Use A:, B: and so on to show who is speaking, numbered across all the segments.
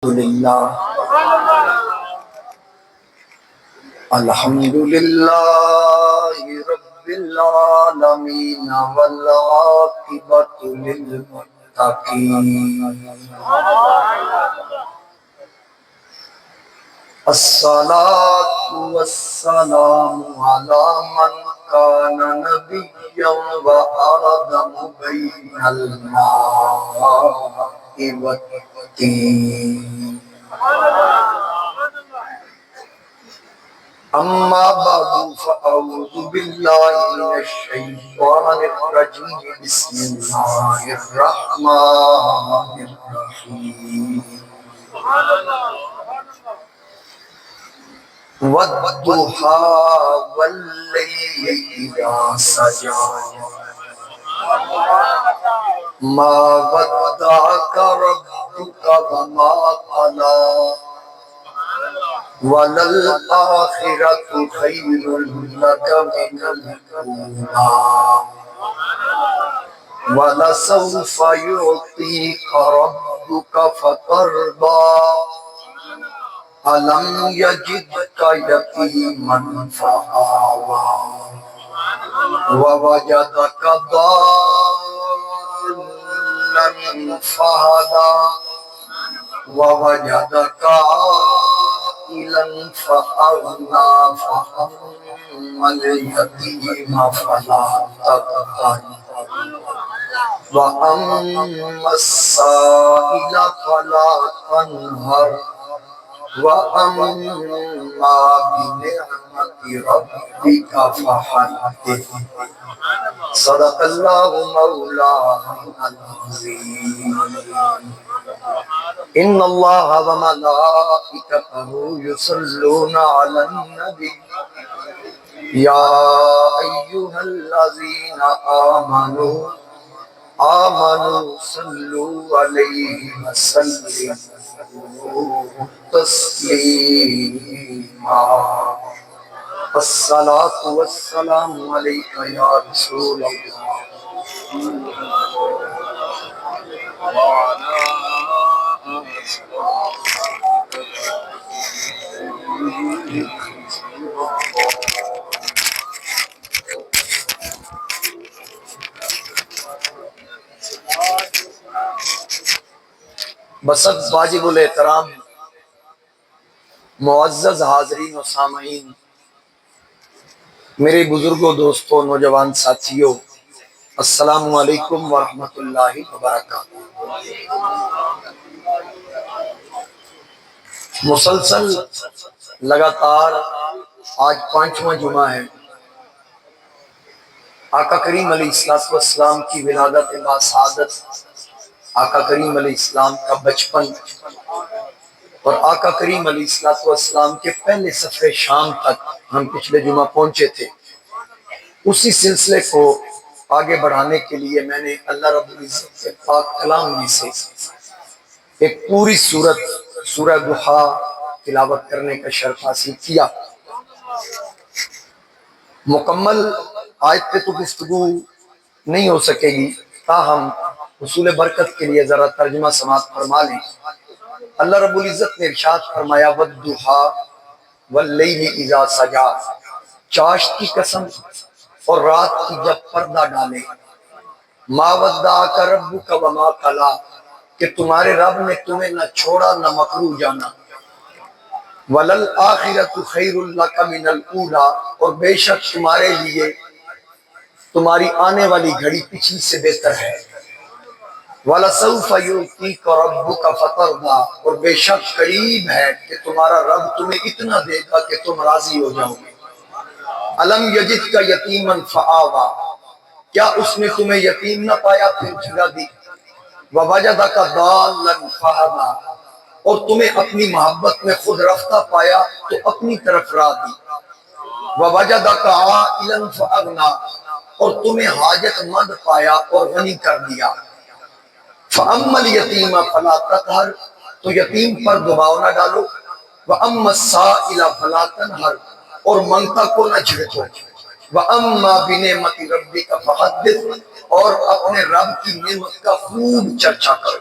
A: للہ الحمد للہ رب العالمین والعاقبۃ للمتقین الصلاۃ والسلام علی من کان نبیا وآدم بین الماء والطین اما بعد فاعوذ باللہ من الشیطان الرجیم بسم اللہ الرحمن الرحیم والضحى والليل إذا سجى ما ودعك ربك وما قلى وللآخرة خير لك من الأولى ولسوف يعطيك ربك فترضى ألم يجدك يتيما فآوى ووجدك ضالا فهدى ووجدك عائلا فأغنى فأما اليتيم فلا تقهر وأما السائل فلا تنهر وَأَمَّا بِنِعْمَةِ رَبِّكَ فَحَدِّثْ صدق اللہ مولانا العظیم ان اللہ وملائکتہ یصلون علی النبی یا ایہا الذین آمنوا صلوا علیہ وسلموا تسلیما الصلاۃ والسلام علیک یا رسول اللہ بسط واجب الاحترام معزز حاضرین و سامعین، میرے بزرگوں، دوستوں، نوجوان ساتھیوں، السلام علیکم ورحمۃ اللہ وبرکاتہ۔ مسلسل لگاتار آج 5واں جمعہ ہے۔ آقا کریم علیہ السلام کی ولادت باسعادت، آقا کریم علیہ السلام کا بچپن اور آقا کریم علیہ السلام کے پہلے سفر شام تک ہم پچھلے جمعہ پہنچے تھے۔ اسی سلسلے کو آگے بڑھانے کے لیے میں نے اللہ رب العزت کے پاک کلام میں سے ایک پوری سورہ ضحیٰ تلاوت کرنے کا شرف حاصل کیا۔ مکمل آیت پہ تو گفتگو نہیں ہو سکے گی، تاہم حصول برکت کے لیے ذرا ترجمہ سماعت فرما لیں۔ اللہ رب العزت نے ارشاد فرمایا والضحیٰ واللیل اذا سجا، چاشت کی قسم اور رات کی جب پردہ ڈالے، ما ودعک ربک وما قلی، کہ تمہارے رب نے تمہیں نہ چھوڑا نہ مکروہ جانا، وللآخرۃ خیر لک من الاولی، اور بے شک تمہارے لیے تمہاری آنے والی گھڑی پچھلی سے بہتر ہے، وَلَسَوْفَ يُعْطِيكَ رَبُّكَ فَتَرْضَىٰ، اور بے شک قریب ہے کہ تمہارا رب تمہیں اتنا دے گا کہ تم راضی ہو جاؤ گے۔ أَلَمْ يَجِدْكَ يَتِيمًا فَآوَىٰ، کیا اس نے تمہیں یتیم نہ پایا پھر جگہ دی، وَوَجَدَكَ ضَالًّا فَهَدَىٰ، اور تمہیں اپنی محبت میں خود رفتہ پایا تو اپنی طرف راہ دی، وَوَجَدَكَ عَائِلًا فَأَغْنَىٰ، اور تمہیں حاجت مند پایا اور غنی کر دیا، فَأَمَّا الْيَتِيمَ فَلَا تَقْهَرْ، تو یتیم پر دباؤ نہ ڈالو، وَأَمَّا السَّائِلَ فَلَا تَنْهَرْ، اور منگتا کو نہ جھڑکو، وَأَمَّا بِنِعْمَةِ رَبِّكَ فَحَدِّثْ، اور اپنے رب کی نعمت کا خوب چرچا کرو۔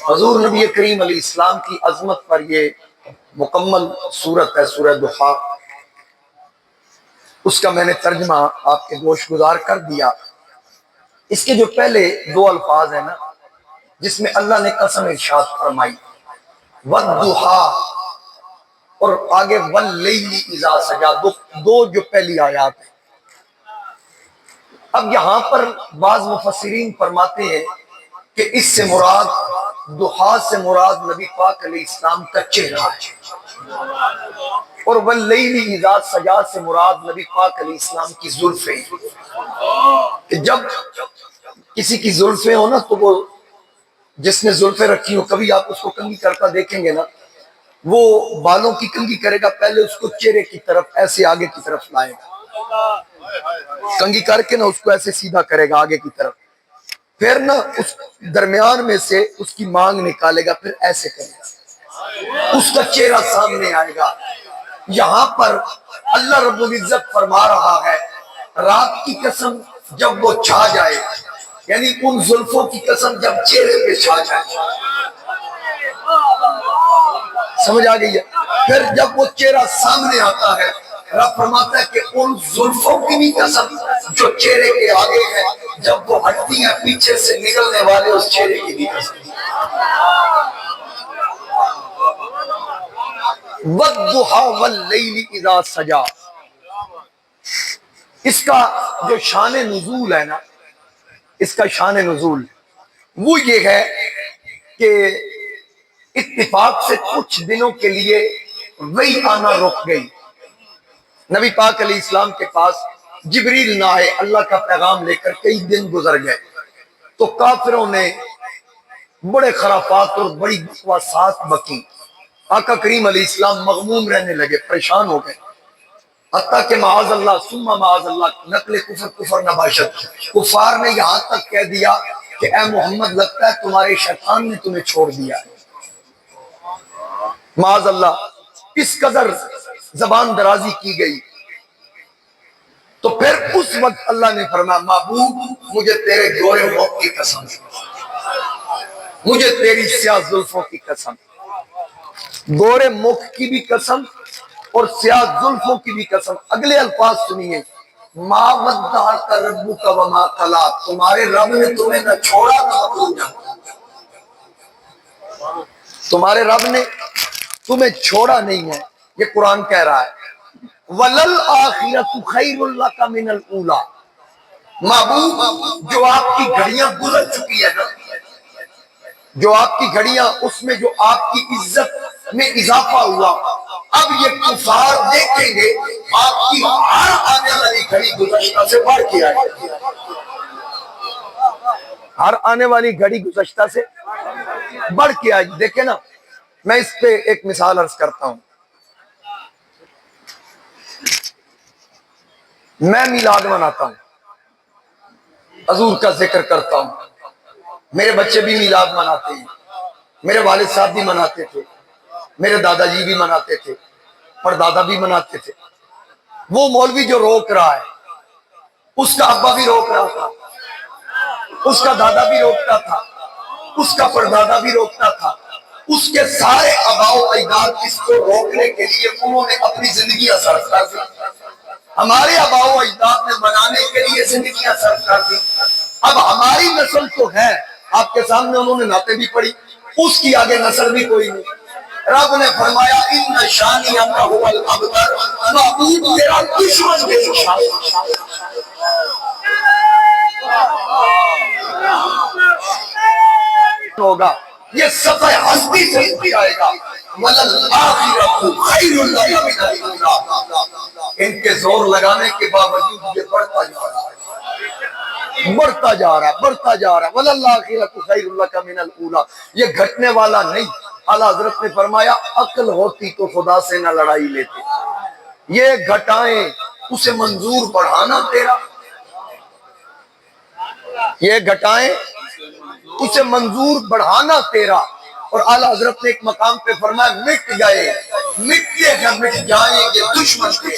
A: حضور نبی کریم علیہ السلام کی عظمت پر یہ مکمل صورت ہے سورہ ضحیٰ، اس کا میں نے ترجمہ آپ کے گوش گزار کر دیا۔ اس کے جو پہلے دو الفاظ ہیں نا، جس میں اللہ نے قسم ارشاد فرمائی والضحیٰ، اور آگے واللیل اذا سجا، دو جو پہلی آیات ہیں۔ اب یہاں پر بعض مفسرین فرماتے ہیں کہ اس سے مراد، ضحیٰ سے مراد نبی پاک علیہ السلام کا چہرہ ہے، اور واللیل اذا سجا سے مراد نبی پاک علیہ السلام کی زلفیں، کہ جب کسی کی زلفیں ہو نا تو وہ، جس نے زلفیں رکھی ہو، کبھی آپ اس کو کنگھی کرتا دیکھیں گے نا، وہ بالوں کی کنگھی کرے گا، پہلے اس کو چہرے کی طرف ایسے آگے کی طرف لائے گا، کنگھی کر کے نا اس کو ایسے سیدھا کرے گا آگے کی طرف، پھر نا اس درمیان میں سے اس کی مانگ نکالے گا، پھر ایسے کرے گا، اس کا چہرہ سامنے آئے گا۔ یہاں پر اللہ رب العزت فرما رہا ہے رات کی قسم جب وہ چھا جائے، یعنی ان زلفوں کی قسم جب چہرے پہ چھا جائے، سمجھ آ گئی ہے؟ پھر جب وہ چہرہ سامنے آتا ہے، رب فرماتا ہے کہ ان زلفوں کی بھی قسم جو چہرے کے آگے ہے، جب وہ ہٹتی ہیں پیچھے سے نکلنے والے اس چہرے کی بھی قسم۔ والضحیٰ واللیل اذا سجا، اس کا جو شان نزول ہے نا، اس کا شان نزول وہ یہ ہے کہ اتفاق سے کچھ دنوں کے لیے وہی آنا رک گئی، نبی پاک علیہ السلام کے پاس جبریل نہ آئے، اللہ کا پیغام لے کر کئی دن گزر گئے، تو کافروں نے بڑے خرافات اور بڑی بکواسات بکی، آقا کریم علیہ السلام مغموم رہنے لگے، پریشان ہو گئے، حتیٰ کہ معاذ اللہ ثم معاذ اللہ نقل کفر نباشت، کفار نے یہاں تک کہہ دیا کہ اے محمد لگتا ہے تمہارے شیطان نے تمہیں چھوڑ دیا ہے، معاذ اللہ، اس قدر زبان درازی کی گئی۔ تو پھر اس وقت اللہ نے فرمایا محبوب مجھے تیرے گورے مخ کی قسم، مجھے تیری سیاہ زلفوں کی قسم، گورے مخ کی بھی قسم اور سیاہ زلفوں کی بھی قسم۔ اگلے الفاظ سنیے، ما ودعک ربک وما قلی، تمہارے رب نے تمہیں نہ چھوڑا نہ بھولا، تمہارے رب نے تمہیں چھوڑا نہیں ہے، یہ قرآن کہہ رہا ہے۔ وَلَلْآخِرَةُ خَيْرٌ لَكَ مِنَ الْأُولَىٰ، محبوب جو آپ کی گھڑیاں گزر چکی ہے نا، جو آپ کی گھڑیاں، اس میں جو آپ کی عزت میں اضافہ ہوا، اب یہ کفار دیکھیں گے آپ کی ہر آنے والی گھڑی گزشتہ سے بڑھ کے آئے، ہر آنے والی گھڑی گزشتہ سے بڑھ کے آئے۔ دیکھیں نا، میں اس پہ ایک مثال عرض کرتا ہوں، میں میلاد مناتا ہوں، حضور کا ذکر کرتا ہوں، میرے بچے بھی میلاد مناتے ہیں، میرے والد صاحب بھی مناتے تھے، میرے دادا جی بھی مناتے تھے، پردادا بھی مناتے تھے۔ وہ مولوی جو روک رہا ہے، اس کا ابا بھی روک رہا تھا، اس کا دادا بھی روکتا تھا، اس کا پردادا بھی روکتا تھا، اس کے سارے آباء و اجداد اس کو روکنے کے لیے انہوں نے اپنی زندگیاں صرف کر دی، ہمارے آباء و اجداد نے منانے کے لیے زندگیاں صرف کر دی۔ اب ہماری نسل تو ہے، آپ کے سامنے انہوں نے نعتیں بھی پڑھی، اس کی آگے نسل بھی کوئی نہیں۔ رب نے فرمایا ان شانی هو الابتر، محبوب تیرا دشمن بے شان ہوگا، یہ صفحہ ہستی سے اٹھ جائے گا۔ وَلَلْآخِرَةُ خَيْرٌ لَكَ مِنَ الْأُولَىٰ، ان کے زور لگانے کے باوجود یہ بڑھتا جا رہا ہے، بڑھتا جا رہا ہے، بڑھتا جا رہا ہے۔ وَلَلْآخِرَةُ خَيْرٌ لَكَ مِنَ الْأُولَىٰ، یہ گھٹنے والا نہیں۔ اعلیٰ حضرت نے فرمایا عقل ہوتی تو خدا سے نہ لڑائی لیتے، یہ گھٹائیں اسے منظور بڑھانا تیرا، یہ گھٹائیں اسے منظور بڑھانا تیرا۔ اور اعلیٰ حضرت نے ایک مقام پہ فرمایا مٹ گئے مٹتے ہیں مٹ جائیں گے دشمن کے۔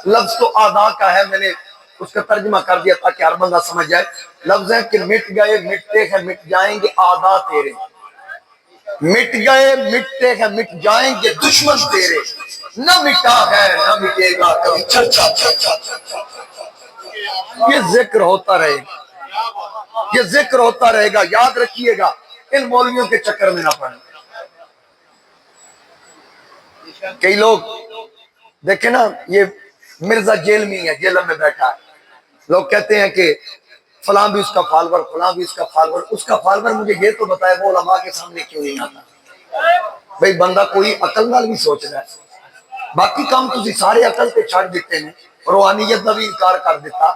A: لفظ تو آدھا کا ہے، میں نے اس کا ترجمہ کر دیا تاکہ ہر بندہ سمجھ جائے۔ لفظ ہے کہ مٹ گئے مٹتے ہیں مٹ جائیں گے آدھا تیرے، مٹ گئے مٹتے ہیں مٹ جائیں گے دشمن تیرے، نہ مٹا ہے نہ مٹے گا کبھی چرچا چرچا۔ یہ ذکر ہوتا رہے گا، یہ ذکر ہوتا رہے گا، یاد رکھیے گا، ان مولویوں کے چکر میں نہ پڑیں۔ کئی لوگ دیکھیں نا، یہ مرزا جیل میں ہے، جیل میں بیٹھا ہے، لوگ کہتے ہیں کہ فلاں بھی اس کا فالور، فلاں بھی اس کا فالور۔ اس کا فالور مجھے یہ تو بتائے وہ علماء کے سامنے کیوں نہیں آتا؟ بھئی بندہ کوئی عقل نال بھی سوچ رہا ہے، باقی کام تسی سارے عقل پہ چھاڑ دیتے ہیں، روحانیت کا بھی انکار کر دیتا،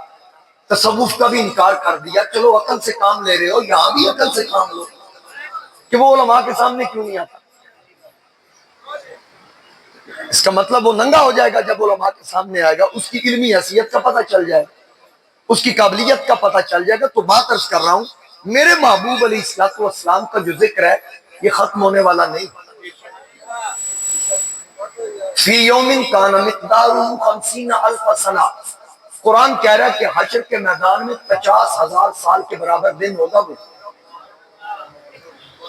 A: تصوف کا بھی انکار کر دیا، چلو عقل سے کام لے رہے ہو، یہاں بھی عقل سے کام لو کہ وہ علماء کے سامنے کیوں نہیں آتا۔ اس کا مطلب وہ ننگا ہو جائے گا جب علماء کے سامنے آئے گا، اس کی علمی حیثیت کا پتہ چل جائے گا، اس کی قابلیت کا پتہ چل جائے گا۔ تو بات عرض کر رہا ہوں، میرے محبوب علیہ السلام کا جو ذکر ہے یہ ختم ہونے والا نہیں۔ فی یوم کان مقدارہ 50,000 سنہ، قرآن کہہ رہا ہے کہ حشر کے میدان میں 50,000 سال کے برابر دن ہوگا۔ وہ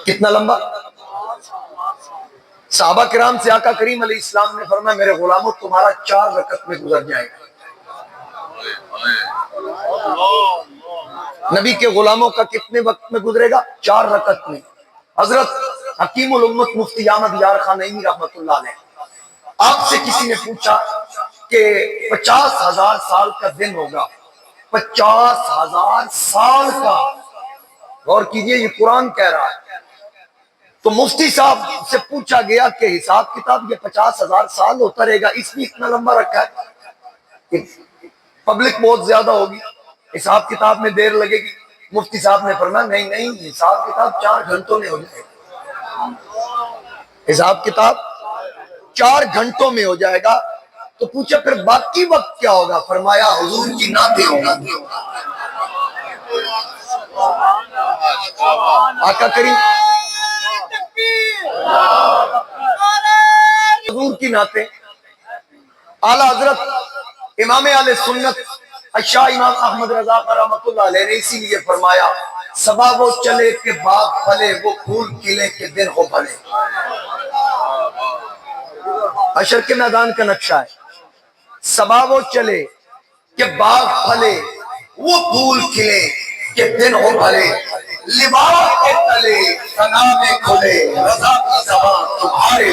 A: کتنا لمبا؟ صحابہ کرام سے آقا کریم علیہ السلام نے فرمایا میرے غلاموں تمہارا 4 رکعت میں گزر جائے گا۔ نبی کے غلاموں کا کتنے وقت میں گزرے گا؟ 4 رکعت میں۔ حضرت حکیم الامت مفتی احمد یار خان نعیمی رحمۃ اللہ علیہ، آپ سے کسی نے پوچھا کہ 50,000 سال کا دن ہوگا، 50,000 سال کا، غور کیجئے یہ قرآن کہہ رہا ہے۔ تو مفتی صاحب سے پوچھا گیا کہ حساب کتاب یہ 50,000 سال ہوتا رہے گا، اس لیے اتنا لمبا رکھا ہے کہ پبلک بہت زیادہ ہوگی، حساب کتاب میں دیر لگے گی۔ مفتی صاحب نے فرمایا نہیں نہیں، حساب کتاب 4 گھنٹوں میں ہو جائے گا، حساب کتاب 4 گھنٹوں میں ہو جائے گا۔ تو پوچھا پھر باقی وقت کیا ہوگا؟ فرمایا حضور کی نعتیں ہوگی۔ آقا کریم حضور کی نعتیں، اعلیٰ حضرت امام اہل سنت شاہ امام احمد رضا رحمۃ اللہ علیہ نے اسی لیے فرمایا صبا وہ چلے کہ باغ پھلے، وہ پھول کھلے کہ دن ہو بھلے۔ حشر کے میدان کا نقشہ ہے، صبا وہ چلے کہ باغ پھلے، وہ پھول کھلے کہ دن ہو بھلے، لباس کے تلے ثنا میں کھلے، رضا کی زبان تمہارے۔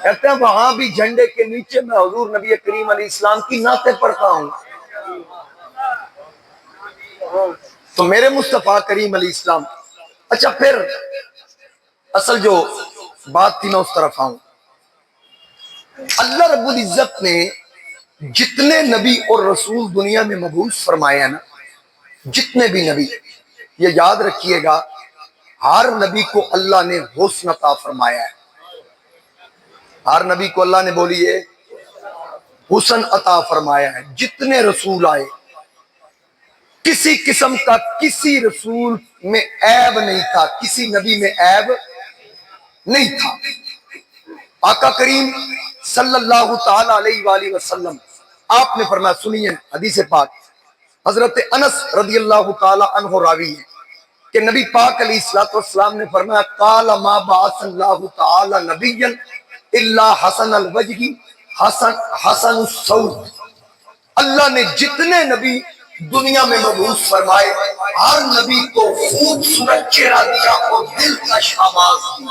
A: کہتے ہیں وہاں بھی جھنڈے کے نیچے میں حضور نبی کریم علیہ السلام کی نعتیں پڑھتا ہوں۔ تو میرے مصطفیٰ کریم علیہ السلام، اچھا پھر اصل جو بات تھی میں اس طرف آؤں۔ اللہ رب العزت نے جتنے نبی اور رسول دنیا میں مبعوث فرمائے ہیں نا، جتنے بھی نبی، یہ یاد رکھیے گا ہر نبی کو اللہ نے حسن عطا فرمایا ہے، ہر نبی کو اللہ نے بولیے حسن عطا فرمایا ہے۔ جتنے رسول آئے کسی قسم کا کسی رسول میں عیب نہیں تھا، کسی نبی میں عیب نہیں تھا۔ آقا کریم صلی اللہ تعالی علیہ وآلہ وسلم آپ نے فرمایا، سنیے حدیث پاک، حضرت انس رضی اللہ تعالی عنہ راوی ہے کہ نبی پاک علیہ السلام نے فرمایا قال ما بعث اللہ تعالی نبیا الا حسن الوجہ حسن الصوت۔ اللہ نے جتنے نبی دنیا میں مبعوث فرمائے ہر نبی کو خوبصورت چہرہ دیا اور دلکش آواز دی۔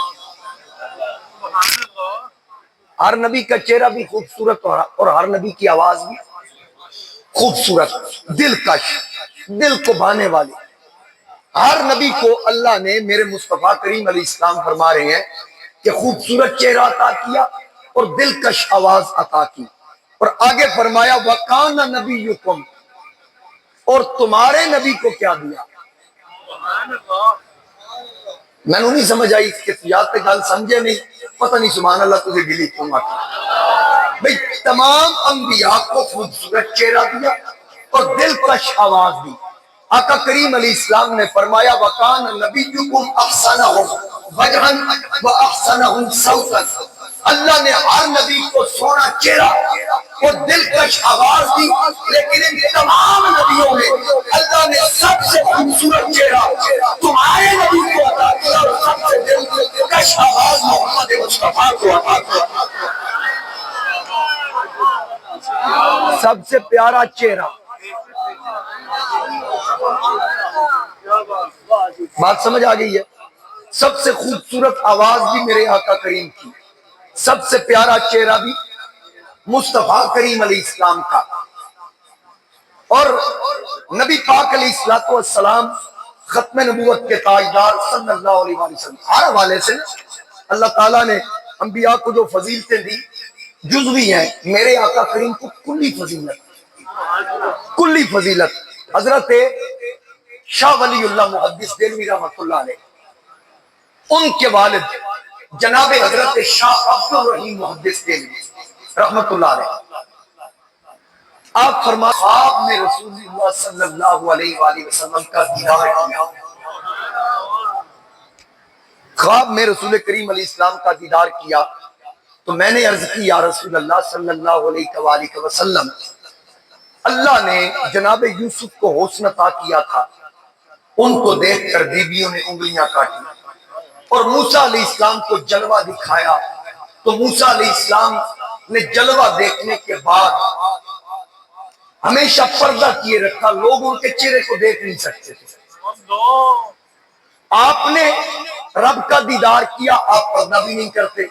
A: ہر نبی کا چہرہ بھی خوبصورت اور ہر نبی کی آواز بھی خوبصورت، دلکش، دل کو بھانے والی۔ ہر نبی کو اللہ نے، میرے مصطفیٰ کریم علیہ السلام فرما رہے ہیں کہ خوبصورت چہرہ عطا کیا اور دلکش آواز عطا کی، اور آگے فرمایا وَقَانَ نَبِيُّكُمْ، اور تمہارے نبی کو کیا دیا؟ میں نہیں سمجھ آئی کہ یاد پہ گل سمجھے نہیں، پتہ نہیں سبحان اللہ تجھے گلی کیوں آتی۔ بھئی تمام انبیاء کو خوبصورت چہرہ دیا اور دلکش آواز دی۔ آقا کریم علیہ السلام نے فرمایا وَقَانَ نَبِيُّكُمْ أَحْسَنَهُمْ وَجْهًا وَأَحْسَنَهُمْ صَوْتًا۔ اللہ نے ہر نبی کو سونا چہرہ اور دلکش آواز دی، لیکن ان تمام نبیوں میں اللہ نے سب سے خوبصورت چہرہ تمہارے نبی کو عطا شہباز محمد مصطفیٰ کو عطا فرما۔ سب سے پیارا چہرہ، بات سمجھ آ گئی ہے؟ سب سے خوبصورت آواز بھی میرے آقا کریم کی، سب سے پیارا چہرہ بھی مصطفیٰ کریم علیہ السلام کا، اور نبی پاک علیہ السلام ختم نبوت کے تاجدار صلی اللہ علیہ وسلم۔ ہر حوالے سے اللہ تعالیٰ نے انبیاء کو جو فضیلتیں دی جزوی ہیں، میرے آقا کریم کو کلی فضیلت، کلی فضیلت۔ حضرت شاہ ولی اللہ محدث دہلوی رحمۃ اللہ علیہ، ان کے والد جناب حضرت شاہ عبد الرحیم محدث دہلوی رحمۃ اللہ علیہ، آپ فرما خواب میں رسول اللہ صلی اللہ علیہ وآلہ وسلم کا دیدار کیا، خواب میں رسول کریم علیہ السلام کا دیدار کیا تو میں نے عرض کی یا رسول اللہ صلی اللہ علیہ وآلہ وسلم، اللہ نے جناب یوسف کو حسن عطا کیا تھا، ان کو دیکھ کر بیویوں نے انگلیاں کاٹی، اور موسیٰ علیہ السلام کو جلوہ دکھایا تو موسیٰ علیہ السلام نے جلوہ دیکھنے کے بعد ہمیشہ پردہ کیے رکھا، لوگ ان کے چہرے کو دیکھ نہیں سکتے تھے۔ آپ نے رب کا دیدار کیا، آپ پردہ بھی نہیں کرتے،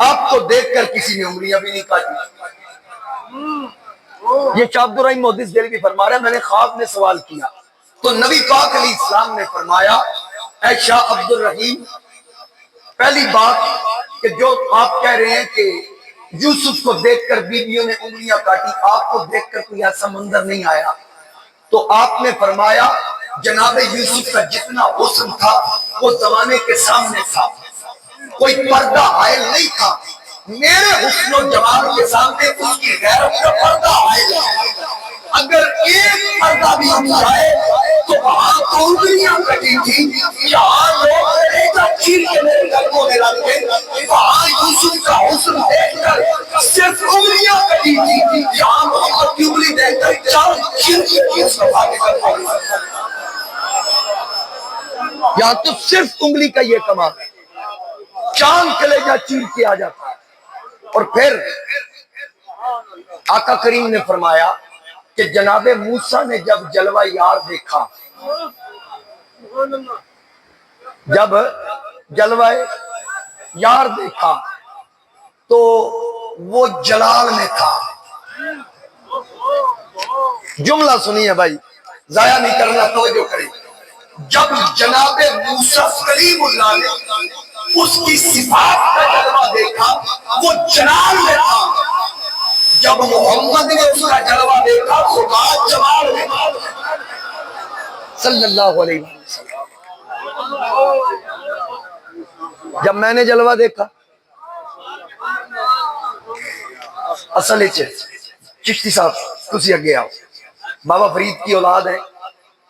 A: آپ کو دیکھ کر کسی نے انگلیاں بھی نہیں کاٹی۔ یہ شاہ عبد الرحیم محدث دہلوی فرما رہے ہیں، میں نے خواب میں سوال کیا تو نبی پاک علیہ السلام نے فرمایا اے شاہ عبد الرحیم، پہلی بات کہ جو آپ کہہ رہے ہیں کہ یوسف کو دیکھ کر بیویوں نے انگلیاں کاٹی، آپ کو دیکھ کر کوئی ایسا منظر نہیں آیا، تو آپ نے فرمایا جناب یوسف کا جتنا حسن تھا وہ زمانے کے سامنے تھا، کوئی پردہ حائل نہیں تھا، میرے حسن و جمال کے سامنے اس کی غیرت کا پردہ حائل ہے، اگر ایک پردہ بھی ہم جائے تو وہاں تو انگلیاں کٹی تھی، جہاں لوگ ایک چیر کے میرے قلبوں میں رکھتے، وہاں یوسف کا حسن دیکھ کر صرف انگلیاں کٹی تھی، جہاں محمد کی انگلی دیکھ کر چار چیر کے مصطفیٰ کے قلبوں میں رکھتے۔ یہاں تو صرف انگلی کا یہ کمال ہے، چاند کلیجہ چیر کے آ جاتا ہے۔ اور پھر آقا کریم نے فرمایا کہ جناب موسیٰ نے جب جلوہ یار دیکھا، جب جلوہ یار دیکھا تو وہ جلال میں تھا۔ جملہ سنیے بھائی، ضائع نہیں کرنا، توجہ کریں۔ جب جناب موسیٰ کلیم اللہ نے اس کی صفات کا جلوہ دیکھا وہ جلال میں تھا، جب محمد نے اس کا جلوہ دیکھا خدا جمال میں تھا صلی اللہ علیہ وسلم۔ جب میں نے جلوہ دیکھا، اصل چشتی صاحب تسی اگے آؤ، بابا فرید کی اولاد ہے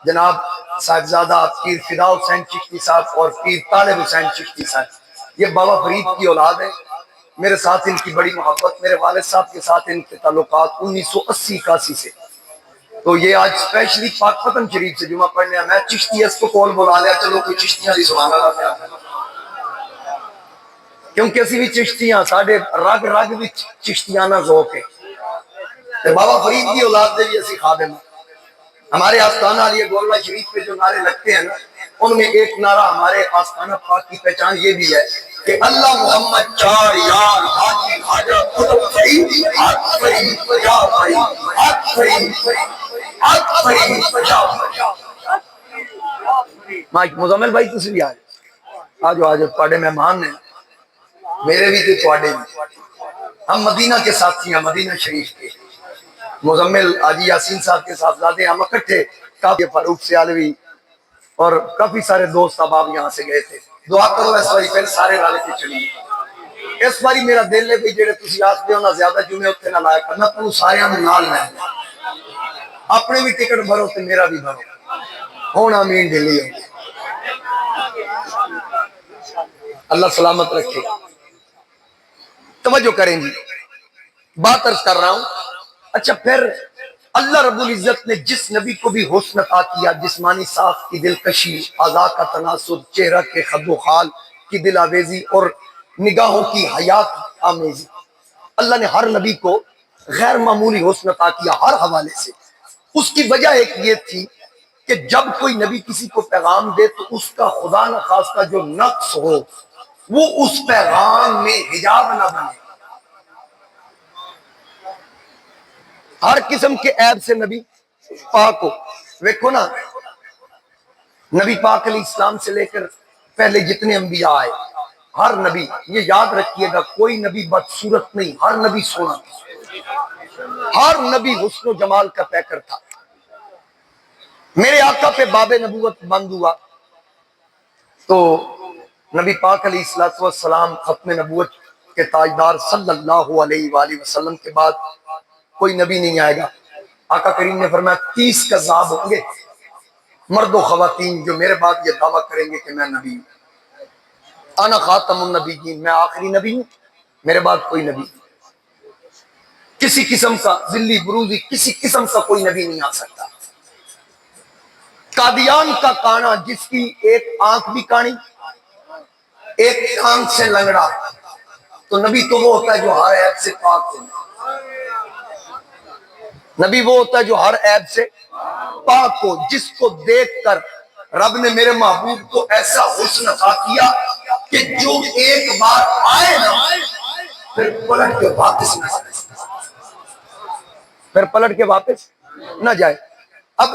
A: جناب صاحبزادہ پیر فدا حسین چشتی صاحب اور پیر طالب حسین چشتی صاحب، یہ بابا فرید کی اولاد ہے، میرے ساتھ ان کی بڑی محبت، میرے والد صاحب کے ساتھ ان کے تعلقات 1980-81 سے، تو یہ آج اسپیشلی پاک فتن شریف سے جمعہ پڑھنے میں چشتی اس کو کول بلا لیا، چلو کوئی چشتیاں دی سبحان اللہ کیا، کیونکہ اسی بھی چشتیاں ساڑھے رگ رگ بھی چشتیانہ ذوق ہے، بابا فرید کی اولاد دے بھی اسی خادم ہیں۔ ہمارے آستانہ علی گولوہ شریف پہ جو نعرے لگتے ہیں نا، ان میں ایک نعرہ ہمارے آستانہ پاک کی پہچان یہ بھی ہے کہ اللہ محمد چار یار حاجی خواجہ قطب فرید حق فرید یا فرید حق فرید حق فرید یا فرید۔ مزمل بھائی تسی بھی آج آج تواڈے مہمان ہیں، میرے بھی تھے تواڈے بھی، ہم مدینہ کے ساتھی ہیں، مدینہ شریف کے، مزمل حاجی یاسین صاحب کے صاحبزادے ہم اکٹھے، کافی فاروق سیالوی اور کافی سارے دوست احباب یہاں سے گئے تھے، دعا کرو اس باری پھر سارے رل کے چلیے۔ اس باری میرا دل ہے بھی جڑے تسی آستے ہو نہ زیادہ جمعے اتنے نہ لائے کرنا، تو سارے ہم نال میں اپنے بھی ٹکٹ بھرو تو میرا بھی بھرو، ہونا امین ڈھلی ہو، اللہ سلامت رکھے۔ توجہ کریں گی، بات عرض کر رہا ہوں۔ اچھا پھر اللہ رب العزت نے جس نبی کو بھی حسن عطا کیا، جسمانی ساخت کی دلکشی، اعضاء کا تناسب، چہرہ کے خد و خال کی دل آویزی اور نگاہوں کی حیات آمیزی۔ اللہ نے ہر نبی کو غیر معمولی حسن عطا کیا ہر حوالے سے۔ اس کی وجہ ایک یہ تھی کہ جب کوئی نبی کسی کو پیغام دے تو اس کا خدا نخواستہ جو نقص ہو وہ اس پیغام میں حجاب نہ بنے۔ ہر قسم کے عیب سے نبی پاک ہو۔ ویکھو نا، نبی پاک علیہ السلام سے لے کر پہلے جتنے انبیاء آئے، ہر نبی، یہ یاد رکھیے گا، کوئی نبی بدصورت نہیں، ہر نبی سونا تھا، ہر نبی حسن و جمال کا پیکر تھا۔ میرے آقا پہ باب نبوت بند ہوا تو نبی پاک علیہ السلام ختم نبوت کے تاجدار صلی اللہ علیہ وآلہ وسلم کے بعد کوئی نبی نہیں آئے گا۔ آقا کریم نے فرمایا 30 کذاب ہوں گے، مرد و خواتین، جو میرے بعد یہ دعویٰ کریں گے کہ میں نبی ہوں، انا خاتم النبیین، میں آخری نبی ہوں، میرے بعد کوئی نبی نہیں۔ کسی قسم کا ذلی بروزی، کسی قسم کا کوئی نبی نہیں آ سکتا۔ قادیان کا کانا، جس کی ایک آنکھ بھی کانی، ایک آنکھ سے لنگڑا، تو نبی تو وہ ہوتا ہے جو ہر عیب سے پاک ہو۔ نبی وہ ہوتا ہے جو ہر عیب سے پاک ہو، جس کو دیکھ کر رب نے میرے محبوب کو ایسا حسن عطا کیا کہ جو ایک بار آئے نا پھر پلٹ کے واپس نہ جائے، پھر پلٹ کے واپس نہ جائے۔ اب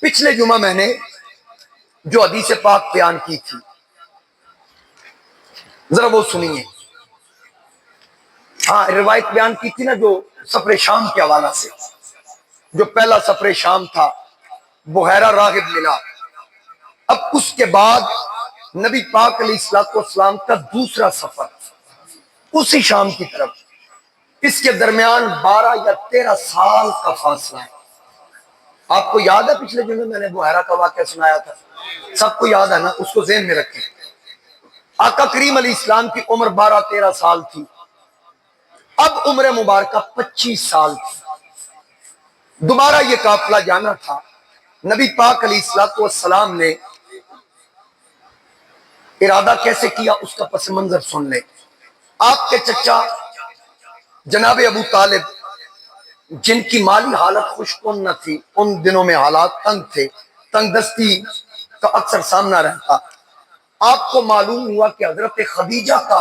A: پچھلے جمعہ میں نے جو حدیث پاک بیان کی تھی ذرا وہ سنیے۔ ہاں، روایت بیان کی تھی نا جو سفر شام کے حوالہ سے، جو پہلا سفر شام تھا، بحیرہ راغب ملا۔ اب اس کے بعد نبی پاک علیہ السلام کا دوسرا سفر اسی شام کی طرف، اس کے درمیان 12 یا 13 سال کا فاصلہ ہے۔ آپ کو یاد ہے پچھلے جمعے میں نے بحیرہ کا واقعہ سنایا تھا، سب کو یاد ہے نا؟ اس کو ذہن میں رکھیں۔ آقا کریم علیہ السلام کی عمر 12-13 سال تھی، اب عمر مبارکہ 25 سال تھی۔ دوبارہ یہ قافلہ جانا تھا۔ نبی پاک علیہ السلام نے ارادہ کیسے کیا اس کا پس منظر سن لیں۔ آپ کے چچا جناب ابو طالب، جن کی مالی حالت خوش کن نہ تھی، ان دنوں میں حالات تنگ تھے، تنگ دستی کا اکثر سامنا رہتا۔ آپ کو معلوم ہوا کہ حضرت خدیجہ کا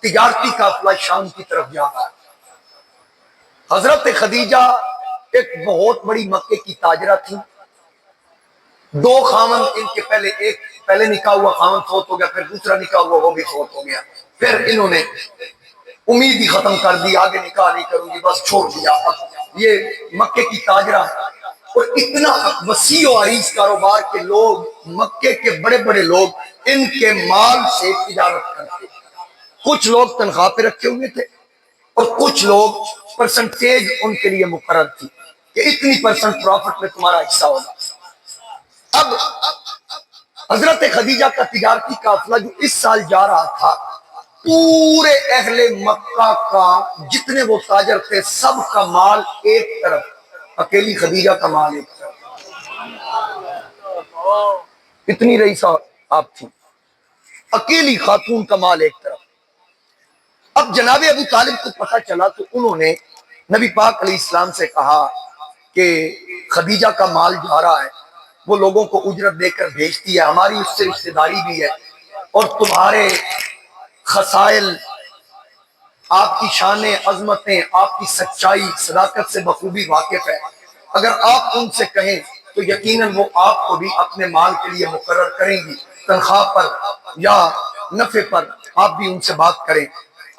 A: تجارتی قافلہ شام کی طرف جا رہا ہے۔ حضرت خدیجہ ایک بہت بڑی مکے کی تاجرہ تھی، 2 خاوند ان کے پہلے نکاح ہوا خاوند فوت ہو گیا، پھر دوسرا نکاح ہوا وہ بھی فوت ہو گیا، پھر انہوں نے امید ہی ختم کر دی، آگے نکاح نہیں کروں گی، بس چھوڑ دیا۔ اب یہ مکے کی تاجرہ ہے اور اتنا وسیع و عریض کاروبار کے لوگ، مکے کے بڑے بڑے لوگ ان کے مال سے تجارت کرتے، کچھ لوگ تنخواہ پہ رکھے ہوئے تھے اور کچھ لوگ پرسنٹیج ان کے لیے مقرر تھی کہ اتنی پرسنٹ پروفٹ میں تمہارا حصہ ہوگا۔ اب حضرت خدیجہ کا تجارتی قافلہ جو اس سال جا رہا تھا، پورے اہل مکہ کا جتنے وہ تاجر تھے سب کا مال ایک طرف، اکیلی خدیجہ کا مال ایک طرف۔ اتنی رئیسہ آپ تھی، اکیلی خاتون کا مال ایک طرف۔ اب جناب ابو طالب کو پتہ چلا تو انہوں نے نبی پاک علیہ السلام سے کہا کہ خدیجہ کا مال جا رہا ہے، وہ لوگوں کو اجرت دے کر بھیجتی ہے، ہماری اس سے رشتہ داری بھی ہے، اور تمہارے خصائل، آپ کی شانیں، عظمتیں، آپ کی سچائی، صداقت سے بخوبی واقف ہے، اگر آپ ان سے کہیں تو یقیناً وہ آپ کو بھی اپنے مال کے لیے مقرر کریں گی، تنخواہ پر یا نفع پر، آپ بھی ان سے بات کریں۔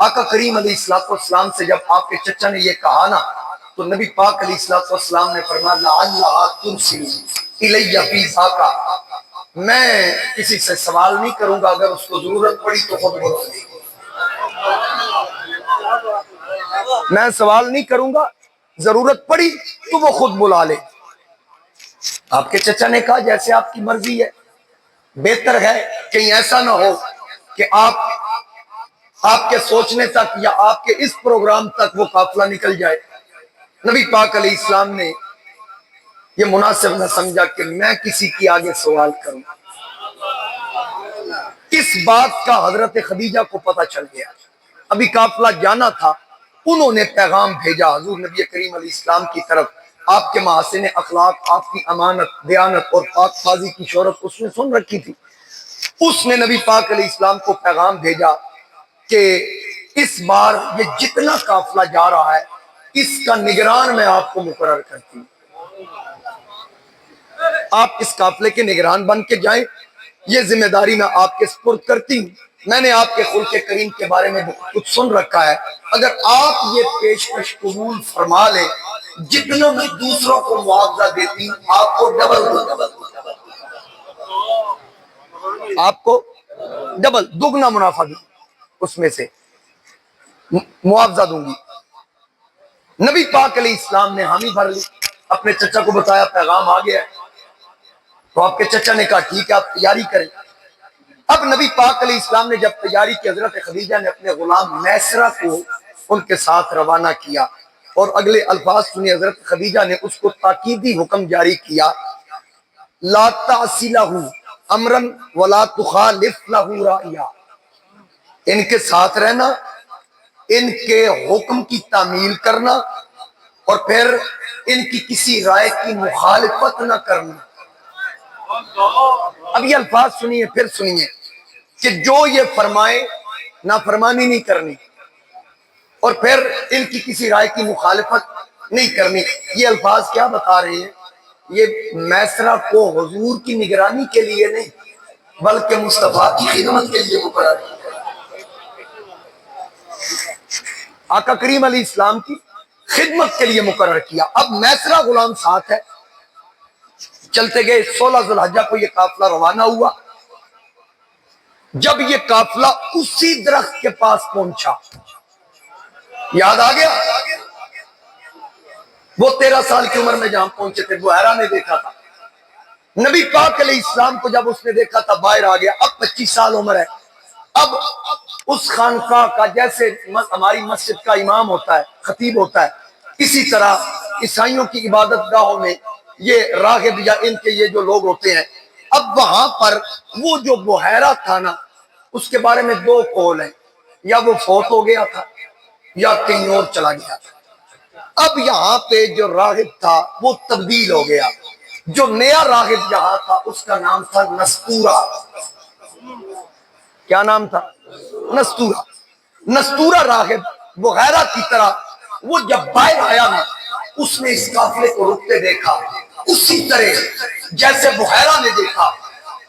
A: آقا کریم علیہ السلام سے جب آپ کے چچا نے یہ کہا نا تو نبی پاک علیہ السلام نے فرمایا لعلھا ترسل الی فی ذاک، میں کسی سے سوال نہیں کروں گا، اگر اس کو ضرورت پڑی تو خود بلا لے گی، میں سوال نہیں کروں گا، ضرورت پڑی تو وہ خود بلا لے۔ آپ کے چچا نے کہا جیسے آپ کی مرضی ہے، بہتر ہے کہیں ایسا نہ ہو کہ آپ کے سوچنے تک یا آپ کے اس پروگرام تک وہ قافلہ نکل جائے۔ نبی پاک علیہ السلام نے یہ مناسب نہ سمجھا کہ میں کسی کی آگے سوال کروں، اس بات کا حضرت خدیجہ کو پتہ چل گیا، ابھی قافلہ جانا تھا، انہوں نے پیغام بھیجا حضور نبی کریم علیہ السلام کی طرف، آپ کے محاسن اخلاق، آپ کی امانت، دیانت اور پاک بازی کی شہرت اس نے سن رکھی تھی۔ اس نے نبی پاک علیہ السلام کو پیغام بھیجا کہ اس بار یہ جتنا قافلہ جا رہا ہے اس کا نگران میں آپ کو مقرر کرتی ہوں، آپ اس قافلے کے نگران بن کے جائیں، یہ ذمہ داری میں آپ کے سپرد کرتی ہوں۔ میں نے آپ کے خلق کریم کے بارے میں کچھ سن رکھا ہے، اگر آپ یہ پیشکش قبول فرما لیں، جتنا میں دوسروں کو معاوضہ دیتی ہوں آپ کو آپ کو ڈبل دگنا منافع دوں، اس میں سے معاوضہ دوں گی۔ نبی پاک علیہ السلام نے حامی بھر لی، اپنے چچا کو بتایا پیغام آ گیا ہے، تو آپ کے چچا نے کہا ٹھیک ہے آپ تیاری کریں۔ اب نبی پاک علیہ السلام نے جب تیاری کی، حضرت خدیجہ نے اپنے غلام میسرہ کو ان کے ساتھ روانہ کیا، اور اگلے الفاظ سنی، حضرت خدیجہ نے اس کو تاکیدی حکم جاری کیا، لا تعصی لہ امرا ولا تخالف لہ رأیا، ان کے ساتھ رہنا، ان کے حکم کی تعمیل کرنا، اور پھر ان کی کسی رائے کی مخالفت نہ کرنا۔ اب یہ الفاظ سنیے، پھر سنیے کہ جو یہ فرمائے نافرمانی نہیں کرنی، اور پھر ان کی کسی رائے کی مخالفت نہیں کرنی۔ یہ الفاظ کیا بتا رہے ہیں؟ یہ میسرہ کو حضور کی نگرانی کے لیے نہیں بلکہ مصطفیٰ کی خدمت کے لیے مقرر ہے، آقا کریم علیہ السلام کی خدمت کے لیے مقرر کیا۔ اب میسرہ غلام ساتھ ہے، چلتے گئے، 16 ذی الحجہ کو یہ قافلہ روانہ ہوا۔ جب یہ قافلہ اسی درخت کے پاس پہنچا، یاد آ گیا وہ 13 سال کی عمر میں جہاں پہنچے تھے، بحیرہ نے دیکھا تھا، نبی پاک علیہ السلام کو جب اس نے دیکھا تھا باہر آ گیا۔ اب 25 سال عمر ہے، اب اس خانقاہ کا، جیسے ہماری مسجد کا امام ہوتا ہے، خطیب ہوتا ہے، اسی طرح عیسائیوں کی عبادت گاہوں میں یہ راغب یا ان کے یہ جو لوگ ہوتے ہیں، اب وہاں پر وہ جو بحیرہ تھا نا، اس کے بارے میں 2 قول ہیں، یا وہ فوت ہو گیا تھا یا کہیں اور چلا گیا تھا۔ اب یہاں پہ جو راغب تھا وہ تبدیل ہو گیا، جو نیا راغب یہاں تھا اس کا نام تھا نستورہ۔ کیا نام تھا؟ نستورہ۔ نستورہ راغب بحیرہ کی طرح وہ جب باہر آیا نا، اس نے اس قافلے کو رکتے دیکھا، اسی طرح جیسے بحیرہ نے دیکھا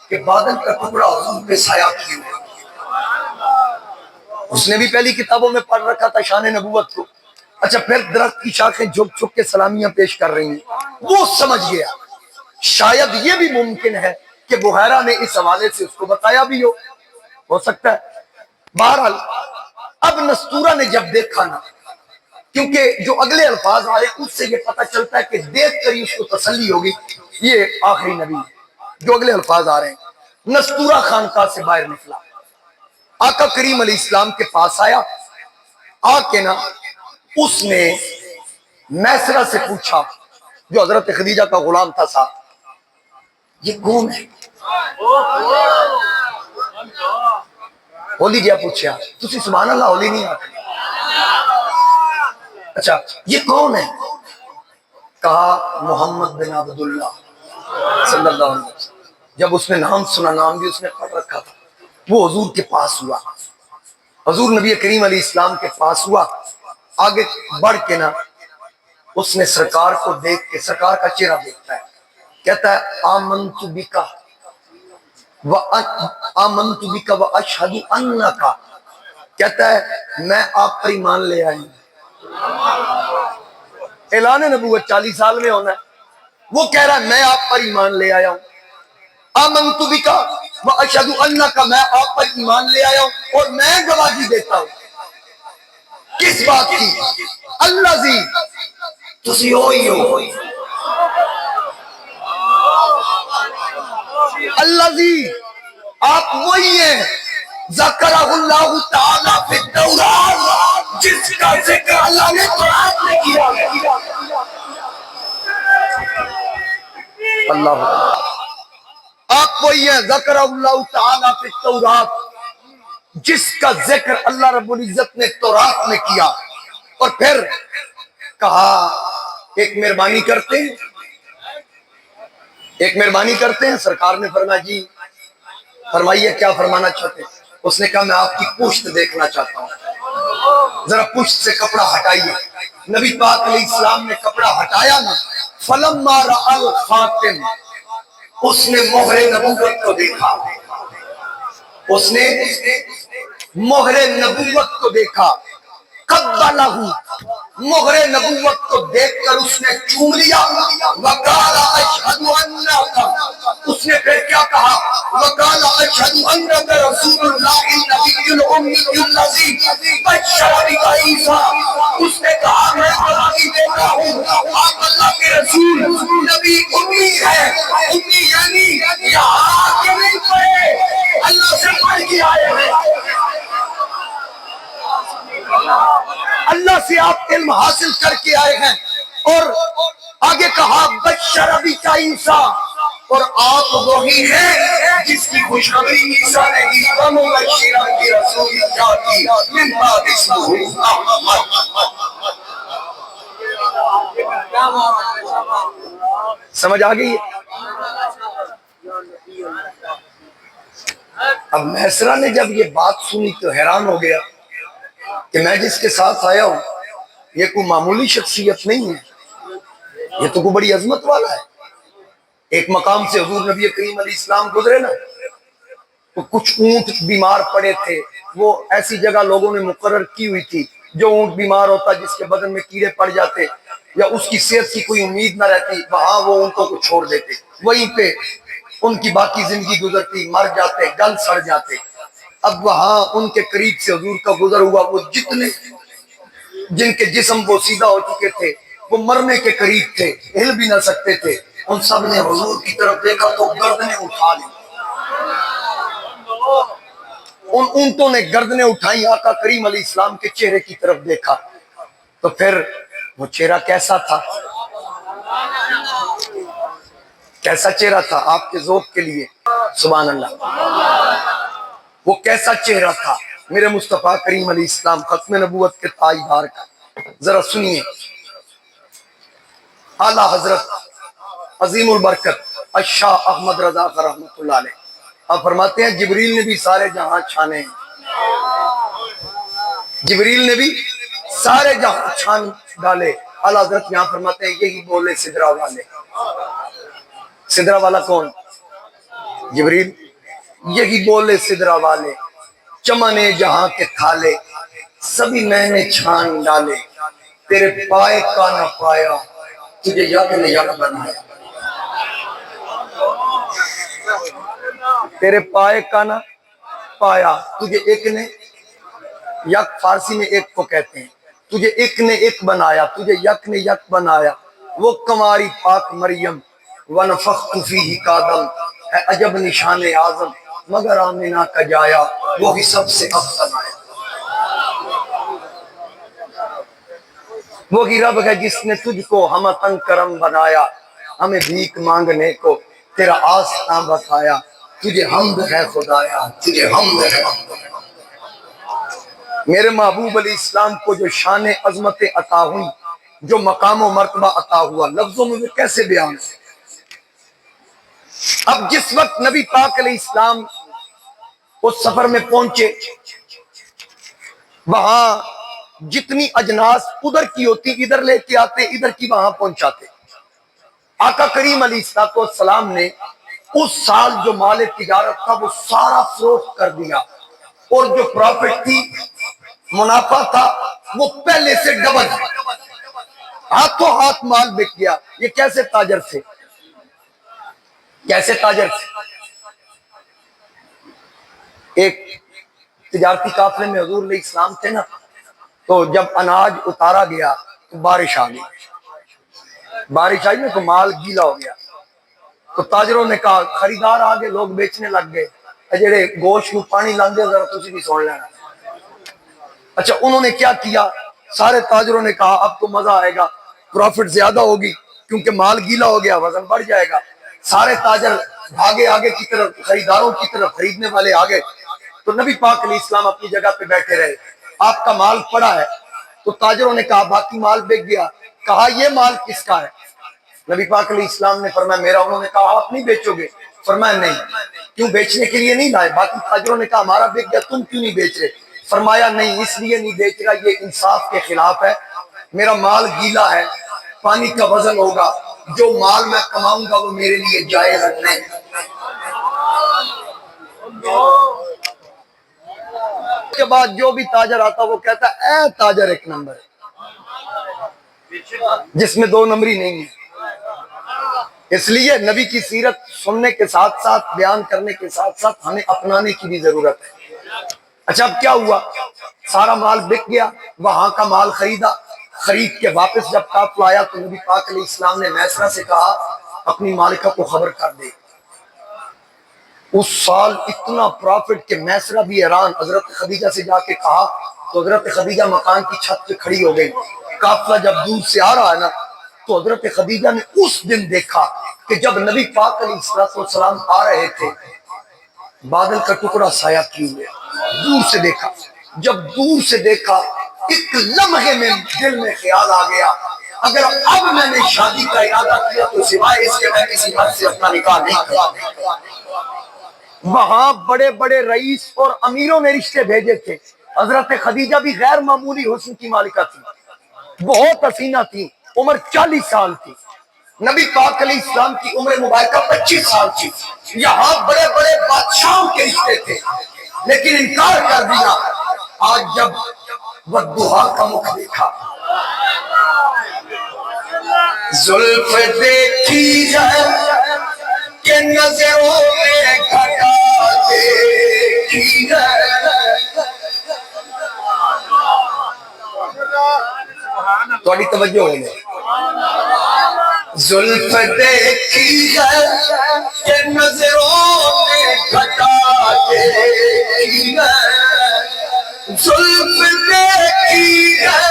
A: کہ بادل کا ٹکڑا حضور پہ سایہ کیے ہوئے۔ اس نے بھی پہلی کتابوں میں پڑھ رکھا تھا شان نبوت کو۔ اچھا، پھر درخت کی شاخیں جھک جھک کے سلامیاں پیش کر رہی ہیں، وہ سمجھ گیا شاید یہ بھی ممکن ہے کہ بحیرہ نے اس حوالے سے اس کو بتایا بھی ہو سکتا ہے۔ بہرحال اب نستورہ نے جب دیکھا نا، کیونکہ جو اگلے الفاظ آ رہے ہیں اس سے یہ پتہ چلتا ہے کہ دیکھ کر ہی اس کو تسلی ہوگی یہ آخری نبی ہے۔ جو اگلے الفاظ آ رہے ہیں، نستورہ خانقاہ سے باہر نکلا، آقا کریم علیہ السلام کے پاس آیا، آ کے نا اس نے میسرہ سے پوچھا، جو حضرت خدیجہ کا غلام تھا صاحب، یہ کون ہے؟ ہولی جیا پوچھا، تسی سبحان اللہ ہولی نہیں آتے؟ اچھا، یہ کون ہے؟ کہا محمد بن عبداللہ صلی اللہ علیہ وسلم۔ جب اس نے نام سنا، نام بھی اس نے پڑھ رکھا تھا، وہ حضور کے پاس ہوا، حضور نبی کریم علیہ السلام کے پاس ہوا، آگے بڑھ کے نا اس نے سرکار کو دیکھ کے، سرکار کا چہرہ دیکھتا ہے، کہتا ہے آمنت بکا آمنت بکا واشہد انکا، کہتا ہے میں آپ پر ایمان لے آئی ہوں۔ اعلان نبوت 40 سال میں ہونا ہے، وہ کہہ رہا ہے میں آپ پر ایمان لے آیا ہوں، آمنت بکا واشہد انکا، میں آپ پر ایمان لے آیا ہوں اور میں گواہی دیتا ہوں کس بات کی؟ الذی تسی ہوئی ہو، الذی آپ وہی ہیں، ذکرہ اللہ تعالیٰ فی التوراۃ، جس کا ذکر اللہ نے قرآن میں کیا ہے۔ اللہ، آپ آپ وہی ہیں ذکر اللہ تعالیٰ فی التورات، جس کا ذکر اللہ رب العزت نے تورات میں کیا، اور پھر کہا ایک مہربانی کرتے ہیں، ایک مہربانی کرتے ہیں۔ سرکار نے فرمایا جی فرمائیے کیا فرمانا چاہتے ہیں؟ اس نے کہا میں آپ کی پشت دیکھنا چاہتا ہوں، ذرا پشت سے کپڑا ہٹائیے۔ نبی پاک علیہ السلام نے کپڑا ہٹایا نا، فلما رأى الخاتم، اس نے مہر نبوت کو دیکھا، اس نے مہر نبوت کو دیکھا، قبلہ، مہر نبوت کو دیکھ کر اس نے چوم لیا، وقال اشہد انک، اس نے پھر کیا کہا، وقال اشہد انک رسول اللہ النبی الامی الذی بشر بک عیسیٰ، اس نے کہا میں گواہی دیتا ہوں آپ اللہ کے رسول نبی امی ہے، امی یعنی یہاں کے نہیں پڑھے، اللہ سے پڑھ کے آئے ہیں، اللہ سے آپ علم حاصل کر کے آئے ہیں۔ اور آگے کہا بشر بک عیسیٰ، اور آپ وہی ہیں جس کی خوشخبری عیسیٰ نے دی، ومبشرا برسول یاتی من بعد اسمہ احمد۔ سمجھ آ گئی؟ اب میسرہ نے جب یہ بات سنی تو حیران ہو گیا کہ میں جس کے ساتھ آیا ہوں یہ کوئی معمولی شخصیت نہیں ہے، یہ تو کوئی بڑی عظمت والا ہے۔ ایک مقام سے حضور نبی کریم علیہ السلام گزرے نا، تو کچھ اونٹ بیمار پڑے تھے، وہ ایسی جگہ لوگوں نے مقرر کی ہوئی تھی جو اونٹ بیمار ہوتا جس کے بدن میں کیڑے پڑ جاتے یا اس کی صحت کی کوئی امید نہ رہتی، وہاں وہ اونٹوں کو چھوڑ دیتے، وہیں پہ ان کی باقی زندگی گزرتی، مر جاتے، گل سڑ جاتے۔ اب وہاں ان کے قریب سے حضور کا گزر ہوا، وہ جتنے جن کے جسم وہ سیدھا ہو چکے تھے، وہ مرنے کے قریب تھے، ہل بھی نہ سکتے تھے، ان سب نے حضور کی طرف دیکھا تو گردنیں اٹھا لی، ان اونٹوں نے گردنیں اٹھائیں، آقا کریم علیہ السلام کے چہرے کی طرف دیکھا تو پھر وہ چہرہ کیسا تھا، کیسا چہرہ تھا آپ کے ذوق کے لیے، سبحان اللہ، وہ کیسا چہرہ تھا میرے مصطفیٰ کریم علیہ السلام ختم نبوت کے تاجدار کا، ذرا سنیے۔ اعلیٰ حضرت عظیم البرکت الشاہ احمد رضا رحمۃ اللہ علیہ آپ فرماتے ہیں جبریل نے بھی سارے جہاں چھانے ہیں، جبریل نے بھی سارے جہاں چھان ڈالے۔ اعلیٰ حضرت یہاں فرماتے ہیں یہی بولے سدرا والے، سدرا والا کون؟ جبریل، یہی بولے سدرا والے، چمنے جہاں کے تھالے، سبھی میں نے چھان ڈالے، تیرے پائے کا نہ پایا، تجھے یک نے یک بنایا، تیرے پائے کا نہ پایا، تجھے ایک نے یک، فارسی میں ایک کو کہتے ہیں، تجھے ایک نے ایک بنایا، تجھے یک نے یک بنایا، وہ کماری پاک مریم ونفخت فیہ کا دم، ہے عجب نشان اعظم مگر آمنہ کا جایا، وہی سب سے افضل آیا، وہی رب ہے جس نے تجھ کو ہمتن کرم بنایا، ہمیں بھیک مانگنے کو تیرا آستاں بتایا، تجھے حمد ہے خدایا، تجھے حمد ہے۔ میرے محبوب علیہ السلام کو جو شان عظمت عطا ہوئی، جو مقام و مرتبہ عطا ہوا، لفظوں میں کیسے بیان ہے۔ اب جس وقت نبی پاک علیہ السلام اس سفر میں پہنچے، وہاں جتنی اجناس ادھر کی ہوتی ادھر لے کے آتے، ادھر کی وہاں پہنچاتے۔ آقا کریم علیہ السلام نے اس سال جو مال تجارت تھا وہ سارا فروخت کر دیا، اور جو پروفٹ تھی، منافع تھا، وہ پہلے سے ڈبل، ہاتھوں ہاتھ مال بک گیا۔ یہ کیسے تاجر تھے، کیسے تاجر تھے؟ ایک تجارتی قافلے میں حضور علیہ السلام تھے نا، تو جب اناج اتارا گیا تو بارش آ گئی، بارش آئی نا تو مال گیلا ہو گیا، تو تاجروں نے کہا خریدار آگے، لوگ بیچنے لگ گئے، جڑے گوشت کو پانی لاندے ذرا تسی بھی سن لینا۔ اچھا انہوں نے کیا کیا، سارے تاجروں نے کہا اب تو مزہ آئے گا، پروفٹ زیادہ ہوگی کیونکہ مال گیلا ہو گیا، وزن بڑھ جائے گا۔ سارے تاجر بھاگے آگے کی طرف، خریداروں کی طرف، خریدنے والے آگے، تو نبی پاک علیہ السلام اپنی جگہ پہ بیٹھے رہے۔ آپ کا مال پڑا ہے تو تاجروں نے کہا باقی مال بک گیا، کہا یہ مال کس کا ہے؟ نبی پاک علیہ السلام نے فرمایا میرا۔ انہوں نے کہا آپ نہیں بیچو گے؟ فرمایا نہیں۔ کیوں بیچنے کے لیے نہیں لائے؟ باقی تاجروں نے کہا ہمارا بک گیا، تم کیوں نہیں بیچ رہے؟ فرمایا نہیں اس لیے نہیں بیچ رہا، یہ انصاف کے خلاف ہے، میرا مال گیلا ہے، پانی کا وزن ہوگا، جو مال میں کماؤں گا وہ میرے لیے جائز نہیں۔ کے بعد جو بھی تاجر آتا وہ کہتا اے تاجر ایک نمبر ہے، جس میں دو نمبری نہیں ہے۔ اس لیے نبی کی سیرت سننے کے ساتھ ساتھ، بیان کرنے کے ساتھ ساتھ ہمیں اپنانے کی بھی ضرورت ہے۔ اچھا اب کیا ہوا؟ سارا مال بک گیا، وہاں کا مال خریدا، خرید کے واپس جب قافلہ آیا تو نبی پاک علیہ السلام نے میسرہ سے کہا اپنی مالکہ کو خبر کر دے۔ اس سال اتنا پرافٹ کہ میسرہ بھی حیران، حضرت خدیجہ سے جا کے کہا تو حضرت خدیجہ مکان کی چھت پہ کھڑی ہو گئی۔ قافلہ جب دور سے آ رہا ہے نا تو حضرت خدیجہ نے اس دن دیکھا کہ جب نبی پاک علیہ السلام آ رہے تھے بادل کا ٹکڑا سایہ کیے ہوئے، دور سے دیکھا۔ جب دور سے دیکھا ایک لمحے میں دل میں خیال آ گیا اگر اب میں نے شادی کا ارادہ کیا تو سوائے اس کے میں کسی مرد سے اپنا نکاح نہیں کروں۔ وہاں بڑے بڑے رئیس اور امیروں نے رشتے بھیجے تھے۔ حضرت خدیجہ بھی غیر معمولی حسن کی مالکہ تھی، بہت حسینہ تھی، عمر 40 سال تھی۔ نبی پاک علیہ السلام کی عمر مبارکہ 25 سال تھی۔ یہاں بڑے بڑے بادشاہوں کے رشتے تھے لیکن انکار کر دیا۔ آج جب والضحیٰ کا مکھ دیکھا، زلف دیکھی ہے کہ نظروں میں گھٹا دیکھی ہے، تھوڑی توجہ ہو گئی۔ زلف دیکھی ہے کہ نظروں میں گھٹا دیکھی ہے، زلف دیکھی ہے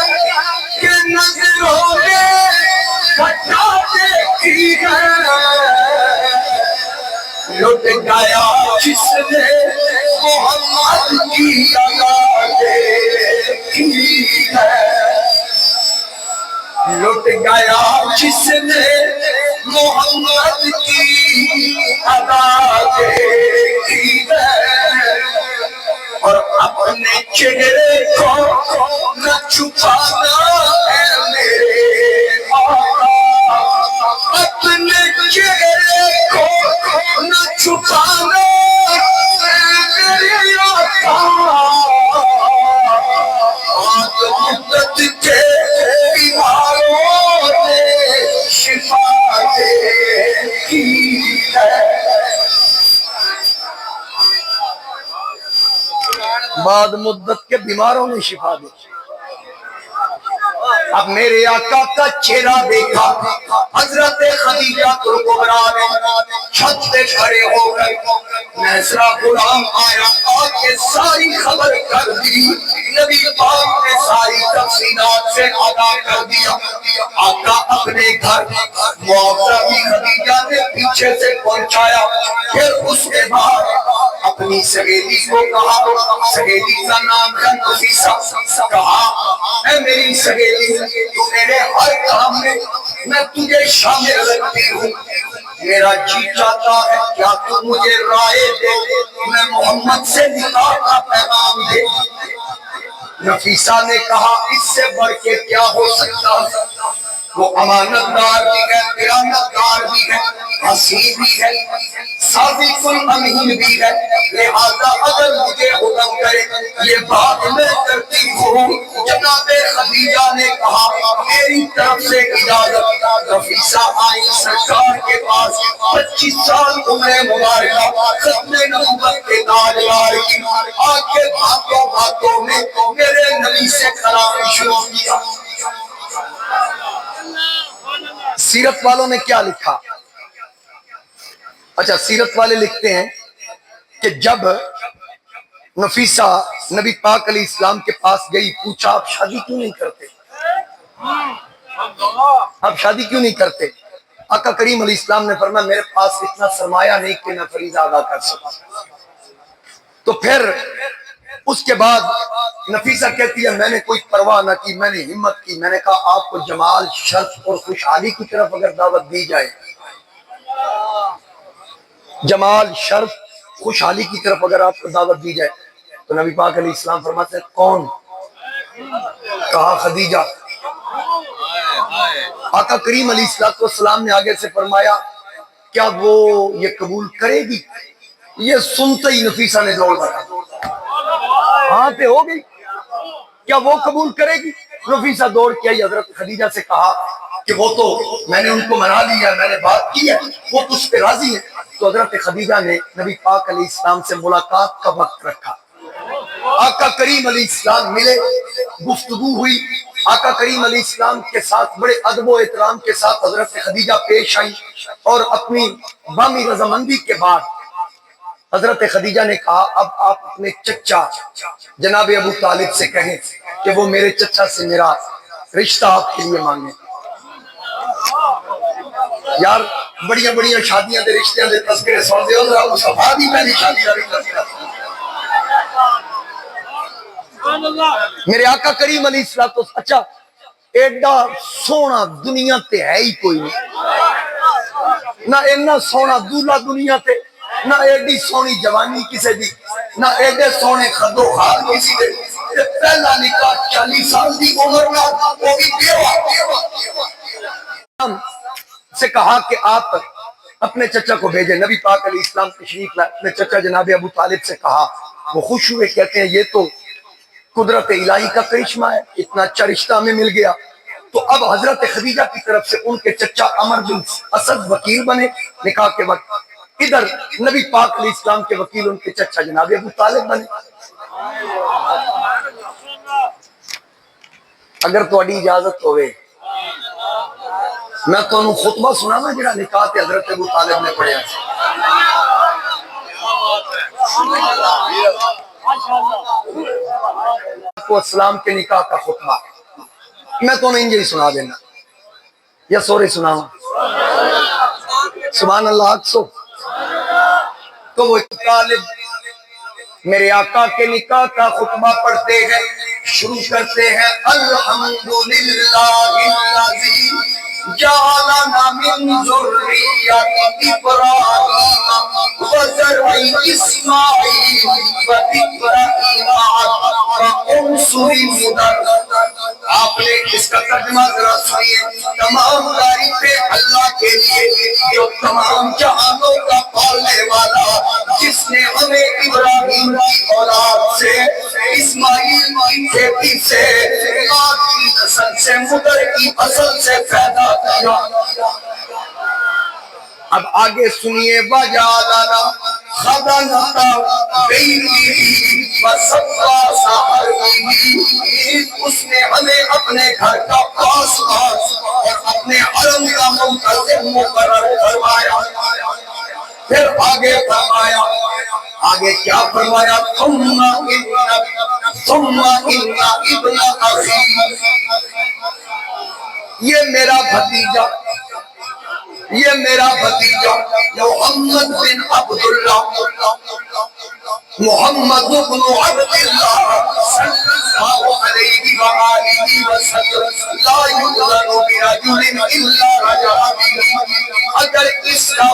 A: کہ نظروں میں گھٹا دیکھی ہے، لٹ گیا جس نے محمد کی ادا دیکھی ہے، لٹ گیا جس نے محمد کی ادا دیکھی ہے، اور اپنے چہرے کو نہ چھپانا ہے میرے آقا، اپنے چہرے کو نہ چھپانا ہے میرے آقا، آج مدت کے بیماروں نے شفا دیکھی ہے۔ بعد مدت کے بیماروں نے شفا دی۔ اب میرے آقا کا چہرہ دیکھا حضرت خدیجہ کبریٰ نے، چھت پہ کھڑے ہو کر میسرہ غلام آیا، آ کے ساری خبر کر دی، نبی پاک نے ساری تفصیلات سے آگاہ کر دیا۔ آقا اپنے گھر معاوضہ بھی خدیجہ نے پیچھے سے پہنچایا، پھر اس کے بعد اپنی سہیلی کو کہا، سہیلی کا نام ہے نفیسہ، کہا اے میری سہیلی تو میرے ہر کام میں تجھے شامل رکھتی ہوں، میرا جی چاہتا ہے کیا تو مجھے رائے دے، میں محمد سے نکاح کا پیغام دے۔ نفیسہ نے کہا اس سے بڑھ کے کیا ہو سکتا ہے، وہ امانت دار بھی ہے، دیانت دار بھی ہے، حسین بھی ہے، صادق الامین بھی ہے، لہذا اگر مجھے حکم کرے یہ بات میں کرتی ہوں۔ جناب خدیجہ نے کہا میری طرف سے اجازت۔ نفیسہ آئی سرکار کے پاس، 25 سال عمر مبارکہ، ختم نبوت کے تاجدار کی، آ کے باتوں باتوں میں میرے نبی سے کلام شروع کیا۔ سیرت والوں نے کیا لکھا؟ اچھا سیرت والے لکھتے ہیں کہ جب نفیسہ نبی پاک علیہ السلام کے پاس گئی، پوچھا آپ شادی کیوں نہیں کرتے، آپ شادی کیوں نہیں کرتے؟ آقا کریم علیہ السلام نے فرمایا میرے پاس اتنا سرمایہ نہیں کہ میں فریضہ ادا کر سکوں. تو پھر اس کے بعد نفیسہ کہتی ہے میں نے کوئی پرواہ نہ کی، میں نے ہمت کی، میں نے کہا آپ کو جمال، شرف اور خوشحالی کی طرف اگر دعوت دی جائے، جمال، شرف، خوشحالی کی طرف اگر آپ کو دعوت دی جائے، تو نبی پاک علیہ السلام فرماتے ہیں کون؟ کہا خدیجہ. آقا کریم علیہ السلام نے آگے سے فرمایا کیا وہ یہ قبول کرے گی؟ یہ سنتے ہی نفیسہ نے دوڑ لگا، ہاں پہ ہو گئی، کیا وہ قبول کرے گی؟ نفیسہ دوڑ کے آئی، حضرت خدیجہ سے کہا کہ وہ تو میں نے ان کو منا لیا، میں نے بات کی ہے، وہ تو اس پہ راضی ہے. تو حضرت خدیجہ نے نبی پاک علیہ السلام سے ملاقات کا وقت رکھا. آقا کریم علیہ السلام ملے، گفتگو ہوئی. آقا کریم علیہ السلام کے ساتھ بڑے ادب و احترام کے ساتھ حضرت خدیجہ پیش آئی، اور اپنی بامی رضامندی کے بعد حضرت خدیجہ نے کہا اب آپ اپنے چچا جناب ابو طالب سے کہیں کہ وہ میرے چچا سے میرا رشتہ آپ کے لیے مانگے. یار بڑیاں بڑیاں شادیاں دے رشتیاں دے تذکرے سن دے ہو، اس بعد ہی پہلی شادی کا بھی تذکرہ. میرے آقا کریم علیہ السلام تو اچھا ایڈا سونا دنیا تے ہے ہی کوئی نہیں، نہ اینا سونا دولہ دنیا تے، نہ ایڈی سونی جوانی کسی دی، نہ ایڈے سونے خد و خال کسی دے. پہلا نکاح 40 سال دی عمر میں وہ بھی بیوہ سے کہا کہ آپ اپنے چچا کو بھیجیں. نبی پاک علیہ السلام تشریف لائے، اپنے چچا جناب ابو طالب سے کہا. وہ خوش ہوئے، کہتے ہیں یہ تو قدرت الہی کا کرشمہ ہے، اتنا اچھا رشتہ ہمیں مل گیا. تو اب حضرت خدیجہ کی طرف سے ان کے چچا عمر بن اسد وکیل بنے نکاح کے وقت، ادھر نبی پاک علیہ السلام کے وکیل ان کے چچا جناب ابو طالب بنے. اگر تہاڈی اجازت ہوئے میں تو خطبہ سنانا جڑا نکاح تے حضرت ابو طالب نے پڑھیا. السلام کے نکاح کا خطبہ میں تو نہیں یہی سنا دینا یا سورے سناؤں. سبحان اللہ. تو وہ طالب میرے آقا کے نکاح کا خطبہ پڑھتے ہیں، شروع کرتے ہیں الحمدللہ الذی جعلنا من ذریۃ ابراہیم وذرع اسماعیل وابراہیم وانصر مدر. آپ نے اس کا ترجمہ ذرا سنیے. تمام تعریفیں اللہ کے لیے جو تمام جہانوں کا پالنے والا، جس نے ہمیں ابراہیم کی اولاد سے، اسماعیل کی کھیتی سے، آگ کی نسل سے، مدر کی فصل سے پیدا کیا. اب آگے سنیے وَجَعَلَنَا خَزَنَةَ بَيْتِهِ وَسَقَّاءَ، اس نے ہمیں اپنے گھر کا پاسبان اور اپنے حرم کا منتظم مقرر فرمایا. پھر آگے فرمایا، آگے کیا فرمایا؟ ثم ان ابن اخی، یہ میرا بھتیجا، یہ میرا بھتیجا محمد بن عبداللہ، محمد بن عبداللہ صلی اللہ علیہ وآلہ وسلم لا یؤذن برجل الا رجع به. اگر اس کا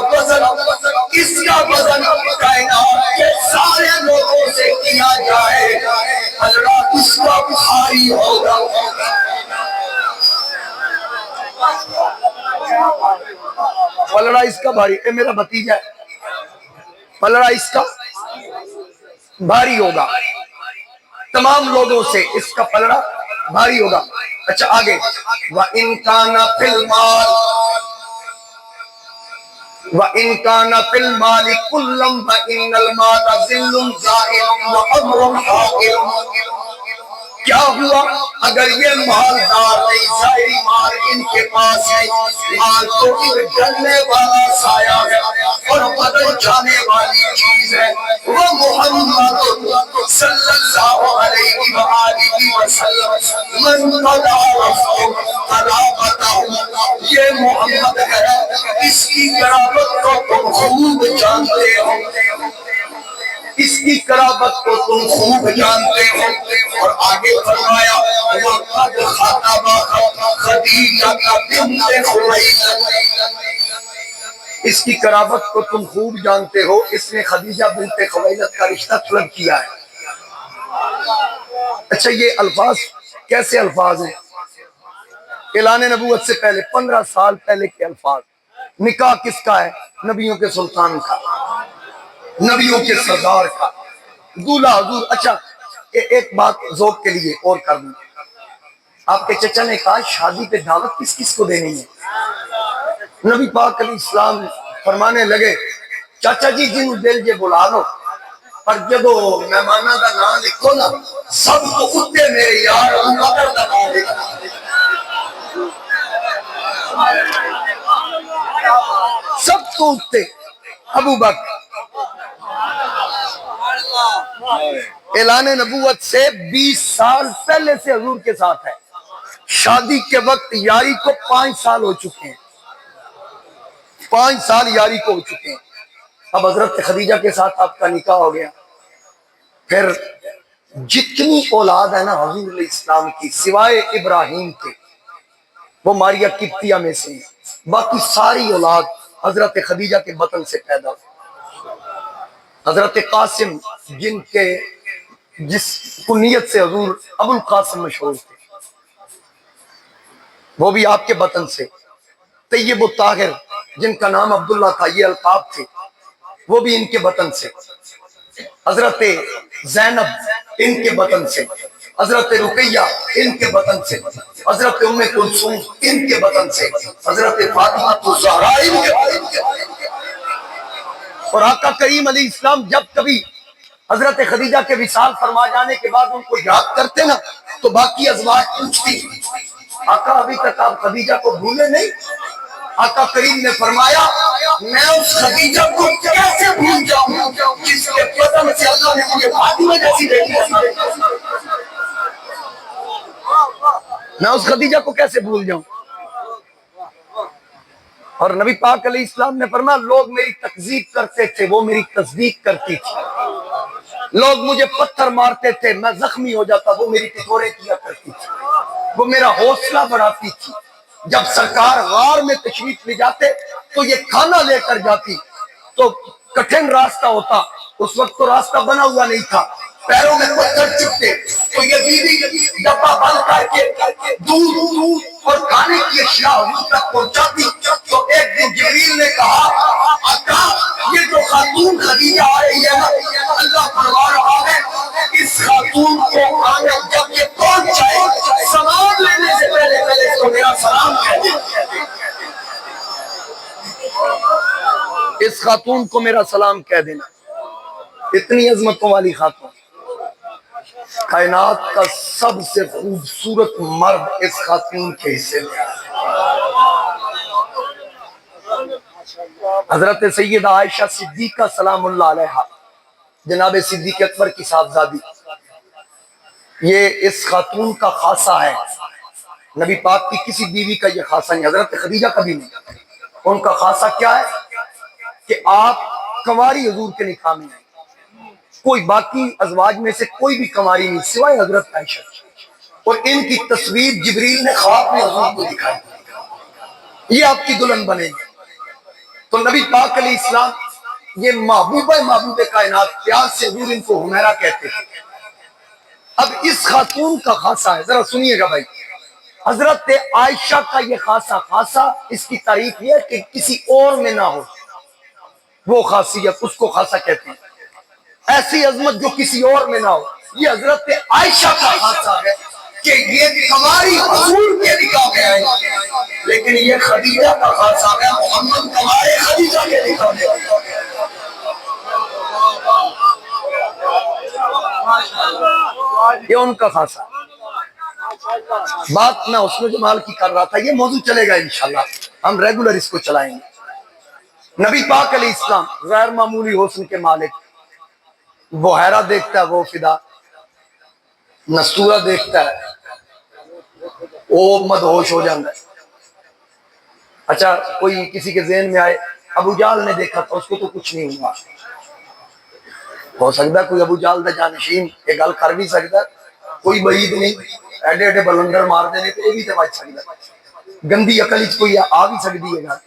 A: وزن کائنات کے سارے لوگوں سے کیا جائے اللہ اس کا بھاری ہوگا. پلڑا اس کا بھاری، اے میرا بھتیجا ہے، پلڑا اس کا بھاری ہوگا، تمام لوگوں سے اس کا پلڑا بھاری ہوگا. اچھا آگے وَإِن كَانَ فِي الْمَالِ وَإِن كَانَ فِي الْمَالِ كُلًّا فَإِنَّ الْمَالَ ذِلٌّ زَائِلٌ وَأَمْرٌ حَائِلٌ. کیا ہوا اگر یہ مالدار نہیں، ظاہری مال ان کے پاس ہے، مال تو ایک جلنے والا سایہ ہے اور بدل جانے والی چیز ہے. وہ محمد صلی اللہ علیہ وآلہ وسلم من قدارفہ قرابتہ، یہ محمد ہے قرابت کو تم خوب جانتے ہو، اور آگے فرمایا وَقَدْ خَطَبَهَا خَدِیجَةَ بِنْتُ خُوَیلِدَ، اس کی قرابت کو تم خوب جانتے ہو، اس نے خدیجہ بنت خویلد کا رشتہ طلب کیا ہے۔ اچھا یہ الفاظ کیسے الفاظ ہیں؟ اعلان نبوت سے پہلے 15 سال پہلے کے الفاظ۔ نکاح کس کا ہے؟ نبیوں کے سلطان کا، نبیوں کے سردار کا، دولہا حضور۔ اچھا ایک بات ذوق کے لیے اور کر دوں، آپ کے چچا نے کہا شادی پہ دعوت کس کس کو دینی ہے؟ نبی پاک علیہ السلام فرمانے لگے چاچا جی جن دل جے بلا لو، پر جدو مہمانہ دا نام لکھو نا سب کو اتے میرے یار مدر دا نام لکھو۔ سب کو اتے ابو بکر۔ اعلان نبوت سے 20 سال پہلے سے حضور کے ساتھ ہے، شادی کے وقت یاری کو 5 سال ہو چکے ہیں، 5 سال یاری کو ہو چکے ہیں۔ اب حضرت خدیجہ کے ساتھ آپ کا نکاح ہو گیا، پھر جتنی اولاد ہے نا حضور علیہ السلام کی سوائے ابراہیم کے وہ ماریہ قبطیہ میں سے ہیں، باقی ساری اولاد حضرت خدیجہ کے بطن سے پیدا ہوئی۔ حضرت قاسم جس کنیت سے حضور ابو القاسم مشہور تھے وہ بھی آپ کے بطن سے، طیب و طاہر جن کا نام عبداللہ تھا یہ القاب تھے وہ بھی ان کے بطن سے، حضرت زینب ان کے بطن سے، حضرت رقیہ ان کے بطن سے، حضرت ام کلثوم ان کے بطن سے، حضرت فاطمہ الزہرا ان کے بطن سے۔ اور آقا کریم علیہ السلام جب کبھی حضرت خدیجہ کے وصال فرما جانے کے بعد ان کو یاد کرتے نا تو باقی ازواج پوچھتی آقا ابھی تک آپ خدیجہ کو بھولے نہیں؟ آقا کریم نے فرمایا میں اس خدیجہ کو کیسے بھول جاؤں جس کے بدن سے اللہ نے مجھے فاطمہ جیسی بیٹی عطا کی۔ میں اس خدیجہ کو کیسے بھول جاؤں؟ اور نبی پاک علیہ السلام نے فرمایا لوگ میری تکذیب کرتے تھے وہ میری تصدیق کرتی تھی، لوگ مجھے پتھر مارتے تھے میں زخمی ہو جاتا وہ میری ٹکورے کیا کرتی تھی، وہ میرا حوصلہ بڑھاتی تھی۔ جب سرکار غار میں تشریف لے جاتے تو یہ کھانا لے کر جاتی تو کٹھن راستہ ہوتا، اس وقت تو راستہ بنا ہوا نہیں تھا، پیروں میں پتھر چپتے تو یہ بیوی ڈبہ بند کر کے دودھ اور کھانے کی اشیاء حضور تک پہنچاتی۔ تو ایک دن جبریل نے کہا آقا یہ جو خاتون خدیجہ آ رہی ہے نا اللہ فرما رہا ہے اس خاتون کو آنے جب یہ پہنچ جائے سلام لینے سے پہلے اس کو میرا سلام کہہ دے، اس خاتون کو میرا سلام کہہ دینا۔ اتنی عظمتوں والی خاتون، کائنات کا سب سے خوبصورت مرد اس خاتون کے حصے میں حضرت سیدہ عائشہ صدیقہ سلام اللہ علیہا، جناب صدیق اکبر کی صاحبزادی، یہ اس خاتون کا خاصہ ہے، نبی پاک کی کسی بیوی کا یہ خاصہ نہیں، حضرت خدیجہ کا بھی نہیں۔ ان کا خاصہ کیا ہے کہ آپ کنواری حضور کے نکاح میں ہیں، کوئی باقی ازواج میں سے کوئی بھی کنواری نہیں سوائے حضرت عائشہ، اور ان کی تصویر جبریل نے خواب میں حضور کو دکھائی، یہ آپ کی دلہن بنے گی۔ تو نبی پاک علیہ السلام یہ محبوب کائنات پیار سے حضور ان کو حمیرہ کہتے ہیں۔ اب اس خاتون کا خاصہ ہے، ذرا سنیے گا بھائی، حضرت عائشہ کا یہ خاصہ اس کی تعریف یہ ہے کہ کسی اور میں نہ ہو، وہ خاصیت اس کو خاصہ کہتے ہیں، ایسی عظمت جو کسی اور میں نہ ہو، یہ حضرت عائشہ کا خاصہ ہے کہ یہ کنواری حضور کے نکاح میں آئے، لیکن یہ خدیجہ کا خاصہ ہے محمد کنوارے خدیجہ کے نکاح میں آئے۔ یہ ان کا خاصہ ہے۔ بات میں حسن جمال کی کر رہا تھا، یہ موضوع چلے گا انشاءاللہ، ہم ریگولر اس کو چلائیں گے۔ نبی پاک علیہ السلام غیر معمولی حسن کے مالک، بحیرہ دیکھتا ہے وہ فدا، نستورہ دیکھتا ہے وہ مدہوش ہو جاتا ہے۔ اچھا کوئی کسی کے ذہن میں آئے ابو جہل نے دیکھا تھا اس کو تو کچھ نہیں ہوا، ہو سکتا کوئی ابو جال دا جانشین یہ گل کر بھی سکتا، کوئی بعید نہیں، ایڈے ایڈے بلندر مار دے تو یہ بھی تو بچ سکتا، گندی عقل وچ کوئی آ بھی سکتی ہے گل۔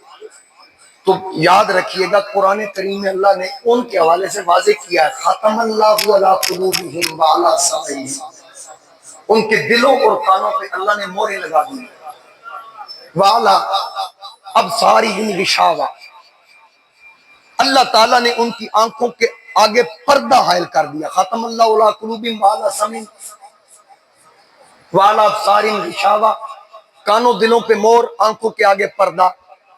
A: تو یاد رکھیے گا قرآن کریم میں اللہ نے ان کے حوالے سے واضح کیا ہے، ختم اللہ علی قلوبہم وعلی سمعہم، ان کے دلوں اور کانوں پہ اللہ نے مہریں لگا دی، وعلی ابصارہم غشاوہ، اللہ تعالیٰ نے ان کی آنکھوں کے آگے پردہ حائل کر دیا، ختم اللہ علی قلوبہم وعلی سمعہم وعلی ابصارہم غشاوہ، کانوں دلوں پہ مور، آنکھوں کے آگے پردہ۔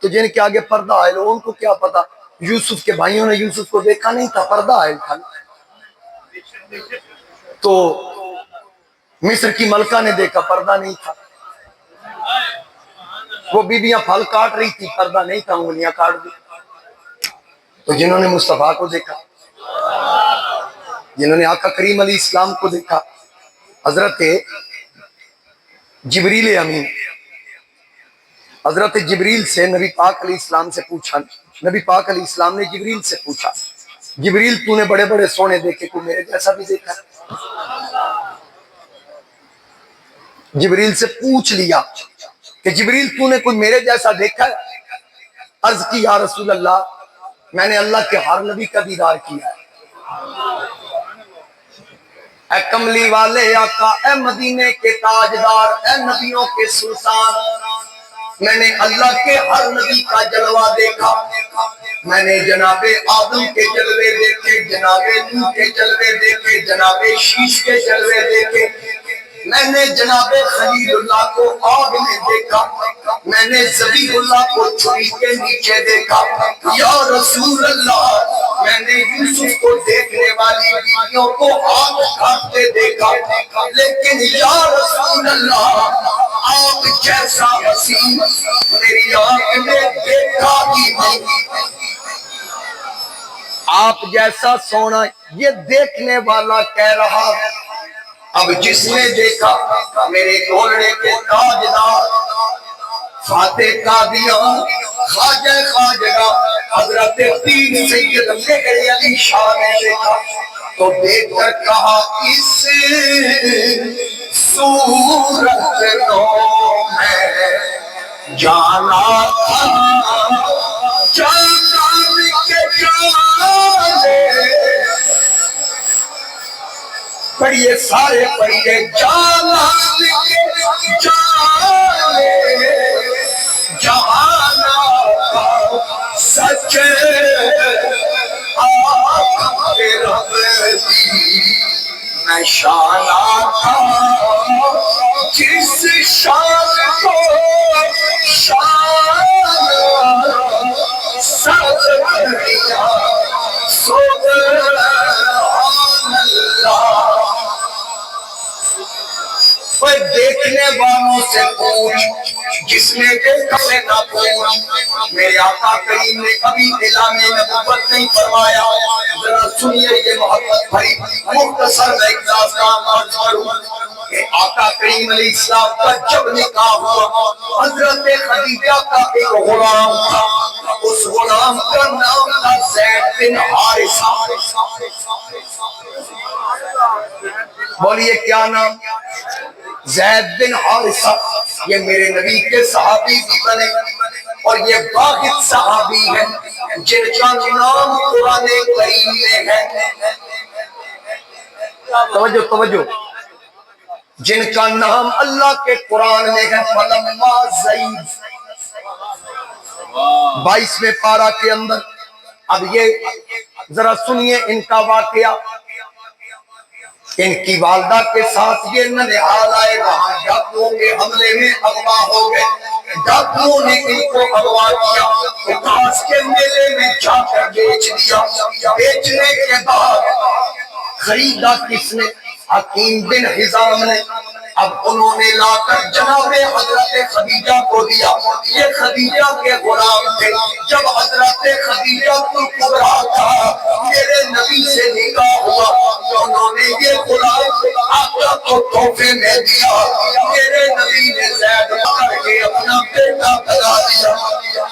A: تو جن کے آگے پردہ حائل ہو ان کو کیا پتا، یوسف کے بھائیوں نے یوسف کو دیکھا نہیں تھا، پردہ حائل تھا۔ تو مصر کی ملکہ نے دیکھا، پردہ نہیں تھا۔ وہ بیویاں پھل کاٹ رہی تھی، پردہ نہیں تھا، انگلیاں کاٹ دی۔ تو جنہوں نے مصطفیٰ کو دیکھا، جنہوں نے آقا کریم علیہ السلام کو دیکھا، حضرت جبریل امین، حضرت جبریل سے نبی پاک علیہ السلام سے پوچھا، نبی پاک علیہ السلام نے جبریل سے پوچھا، جبریل تو نے بڑے بڑے سونے دیکھے، کو میرے جیسا بھی دیکھا؟ جبریل سے پوچھ لیا کہ جبریل تو نے کوئی میرے جیسا دیکھا ہے؟ عرض کی یا رسول اللہ میں نے اللہ کے ہر نبی کا دیدار کیا ہے۔ اے کملی والے آقا، اے مدینے کے تاجدار، اے نبیوں کے سلطان، میں نے اللہ کے ہر نبی کا جلوہ دیکھا، میں نے جناب آدم کے جلوے دیکھے، جناب نوح کے جلوے دیکھے، جناب شیش کے جلوے دیکھے، میں نے جناب خلیل اللہ کو آگ میں دیکھا، میں نے ذبیح اللہ کو چھری کے نیچے دیکھا، یا رسول اللہ میں نے یوسف کو دیکھنے والی بیویوں کو آگ کھاتے دیکھا، لیکن یا رسول اللہ آپ جیسا حسین میری آنکھ نے دیکھا ہی نہیں، آپ جیسا سونا یہ دیکھنے والا کہہ رہا ہے۔ اب جس نے دیکھا میرے گھوڑے کے تاجدار فاتح قادیان خواجہ خواجہ حضرت پیر سید مہر علی شاہ نے دیکھا تو دیکھ کر کہا اس صورت کو میں جانا تھا، جانا کے جانے، پڑھیے سارے پڑھیے، جانا کے جانے جہانا سچ آپ کے رب دی میں شانا تھا، جس شان کو شان سب دیا سبحان اللہ۔ کوئی دیکھنے والوں سے پوچھ، جس نے دیکھا سے نہ پوچھ، میرے آقا کریم نے کبھی اعلان نبوت نہیں فرمایا۔ ذرا سنیے یہ محبت بھری مختصر میں ایک داستان عرض کروں کہ آقا کریم علیہ السلام کا جب نکاح ہوا، حضرت خدیجہ کا ایک غلام تھا، اس غلام کا نام تھا زید بن حارثہ۔ بولیے کیا نام؟ زید بن حارثہ۔ یہ میرے نبی کے صحابی بھی بنے اور یہ واحد صحابی ہیں جن کا نام قرآن کریم میں ہے، توجہ توجہ، جن کا نام اللہ کے قرآن میں ہے، فلما زید 22ویں پارہ کے اندر۔ اب یہ ذرا سنیے ان کا واقعہ، ان کی والدہ کے ساتھ یہ ننہال آئے، وہاں ڈاکوؤں کے حملے میں اغوا ہو گئے، ڈاکوؤں نے ان کو اغوا کیا، پاس کے میلے میں جا کر بیچ دیا۔ بیچنے کے بعد خریدا کس نے؟ حکیم بن حزام نے۔ اب انہوں نے لا کر جناب حضرت خدیجہ کو دیا، یہ خدیجہ کے غلام تھے۔ جب حضرت خدیجہ کو کبرا تھا میرے نبی سے نکاح ہوا تو انہوں نے یہ غلام آقا کو تحفے میں دیا، میرے نبی نے زید کر کے اپنا بیٹا بنا دیا۔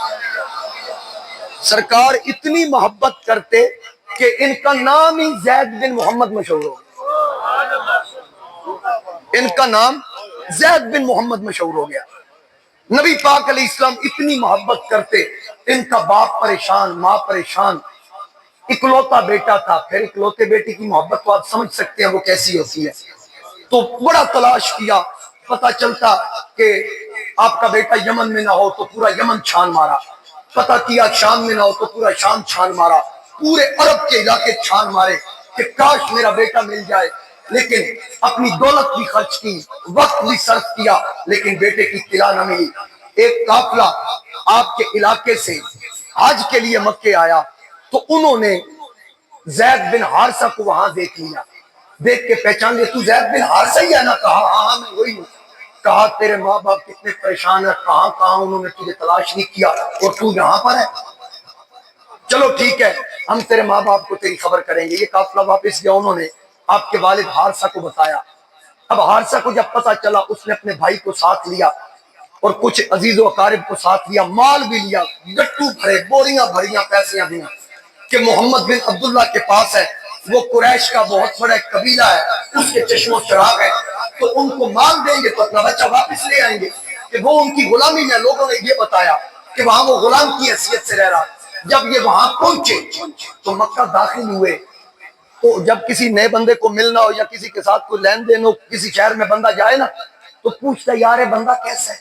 A: سرکار اتنی محبت کرتے کہ ان کا نام ہی زید بن محمد مشہور ہو گیا، ان کا نام زید بن محمد مشہور ہو گیا۔ نبی پاک علیہ السلام اتنی محبت کرتے، ان کا باپ پریشان، ماں پریشان، اکلوتا بیٹا تھا، پھر اکلوتے بیٹے کی محبت تو آپ سمجھ سکتے ہیں وہ کیسی ہوتی ہے۔ تو بڑا تلاش کیا، پتا چلتا کہ آپ کا بیٹا یمن میں نہ ہو تو پورا یمن چھان مارا، پتا کیا شام میں نہ ہو تو پورا شام چھان مارا، پورے عرب کے علاقے چھان مارے کہ کاش میرا بیٹا مل جائے، لیکن اپنی دولت بھی خرچ کی، وقت بھی صرف کیا، لیکن بیٹے کی اطلاع نہ ملی۔ ایک قافلہ آپ کے علاقے سے حج کے لیے مکے آیا تو انہوں نے زید بن حارثہ کو وہاں دیکھ لیا، دیکھ کے پہچان لیا، تو زید بن حارثہ ہی ہے نا؟ کہا ہاں میں وہی ہوں۔ کہا تیرے ماں باپ کتنے پریشان ہیں، کہاں انہوں نے تجھے تلاش نہیں کیا اور تو یہاں پر ہے؟ چلو ٹھیک ہے، ہم تیرے ماں باپ کو تیری خبر کریں گے۔ یہ قافلہ واپس گیا، انہوں نے آپ کے والد حارثہ کو بتایا۔ اب حارثہ کو جب پتا چلا، اس نے اپنے بھائی کو ساتھ لیا اور کچھ عزیز و اقارب کو ساتھ لیا، مال بھی لیا، گٹو بھرے، بوریاں بھریاں پیسیاں دیا کہ محمد بن عبداللہ کے پاس ہے، وہ قریش کا بہت بڑا قبیلہ ہے، اس کے چشم و چراغ ہے، تو ان کو مال دیں گے تو اپنا بچہ واپس لے آئیں گے کہ وہ ان کی غلامی میں۔ لوگوں نے یہ بتایا کہ وہاں وہ غلام کی حیثیت سے رہ رہا۔ جب یہ وہاں پہنچے تو مکہ داخل ہوئے، تو جب کسی نئے بندے کو ملنا ہو یا کسی کے ساتھ کوئی لین دین ہو، کسی شہر میں بندہ جائے نا تو پوچھتا یار یہ بندہ کیسا ہے۔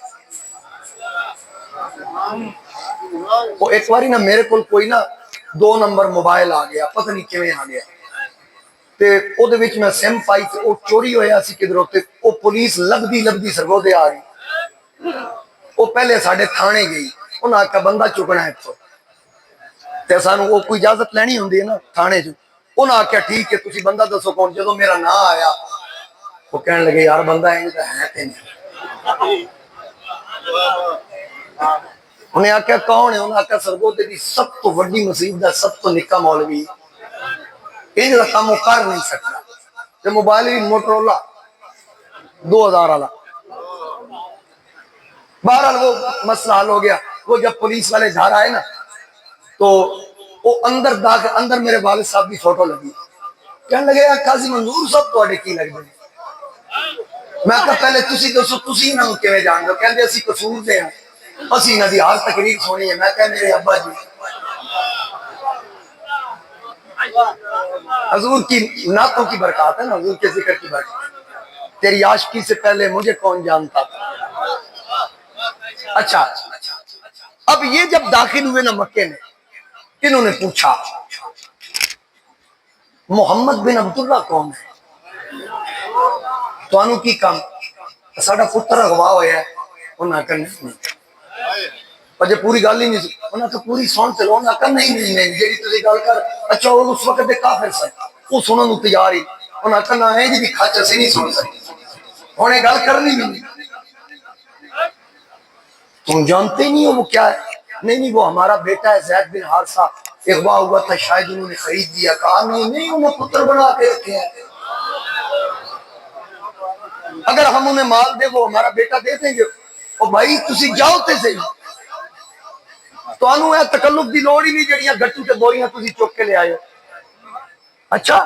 A: وہ ایک باری نا میرے کو کوئی نا 2 نمبر موبائل آ گیا، پتہ نہیں کیویں آ گیا، تے او دے وچ میں سم پائی تے او چوری ہویا سی کدھروں، تے او پولیس لبدی سرگودے آ گئی۔ وہ پہلے ساڈے تھانے گئی، انہاں کا بندہ چکنا ہے تو تے سانو وہ کوئی اجازت لینی ہوندی ہے نا تھانے چ، انہاں آخیا ٹھیک ہے تسی بندہ دسو کون۔ جدوں میرا نام آیا وہ کہنے لگے یار بندہ انج دا ہے تے نہیں۔ انہیں آخیا کون ہے؟ انہیں آخیا سرگودے دی سب تو وڈی مصیبت ہے، سب تو نکا مولوی، انج دا کام وہ کر نہیں سکتا۔ تے موبائل بھی موٹرولا 2000 والا۔ بہرحال وہ مسئلہ حل ہو گیا۔ وہ جب پولیس والے گھر آئے نا تو وہ اندر میرے والد صاحب کی فوٹو لگی، کہنے لگے یار قاضی منظور صاحب تواڈے کی لگدے؟ میں کہا پہلے تسی دسو تسی انہاں نوں کیویں جان دو؟ کہندے اسی قصور دے ہیں، اسی انہاں دی ہر تقریر سنی ہے۔ میں کہا میرے ابا جی حضور کی نعتوں کی برکات ہے نا، حضور کے ذکر کی برکات، تیری عاشقی سے پہلے مجھے کون جانتا تھا۔ اچھا اب یہ جب داخل ہوئے نا مکے میں، انہوں نے پوچھا محمد بن عبداللہ کون ہے؟ تو انہوں کی کام ساڑا پتر اغوا ہویا ہے۔ انہوں نے کہا نہیں، اور جب پوری گال ہی نہیں سی، انہوں نے کہا پوری سون چلو، انہوں نے کہا نہیں جیڑی تسی گال کر۔ اچھا وہ اس وقت دے کافر سے وہ سنوں نو تیار ہی، انہوں نے کہا نہ ہے جی بھی کھاچا سے نہیں سن سکتی، انہیں گال کرنی بھی نہیں۔ تم جانتے نہیں ہو وہ کیا ہے؟ نہیں وہ ہمارا بیٹا ہے زید بن حارثہ، اغوا ہوا تھا شاید انہوں نے خرید دیا۔ کہا نہیں انہوں نے پتر بنا کے رکھے ہیں، اگر ہم انہیں مال دے وہ ہمارا بیٹا دے دیں گے۔ اور بھائی تسی جاؤ تے سے تو انہوں ہے تکلف دی لوڑ ہی نہیں، جڑیاں گٹو تے بوریاں تسی چوک کے لے آئے ہو۔ اچھا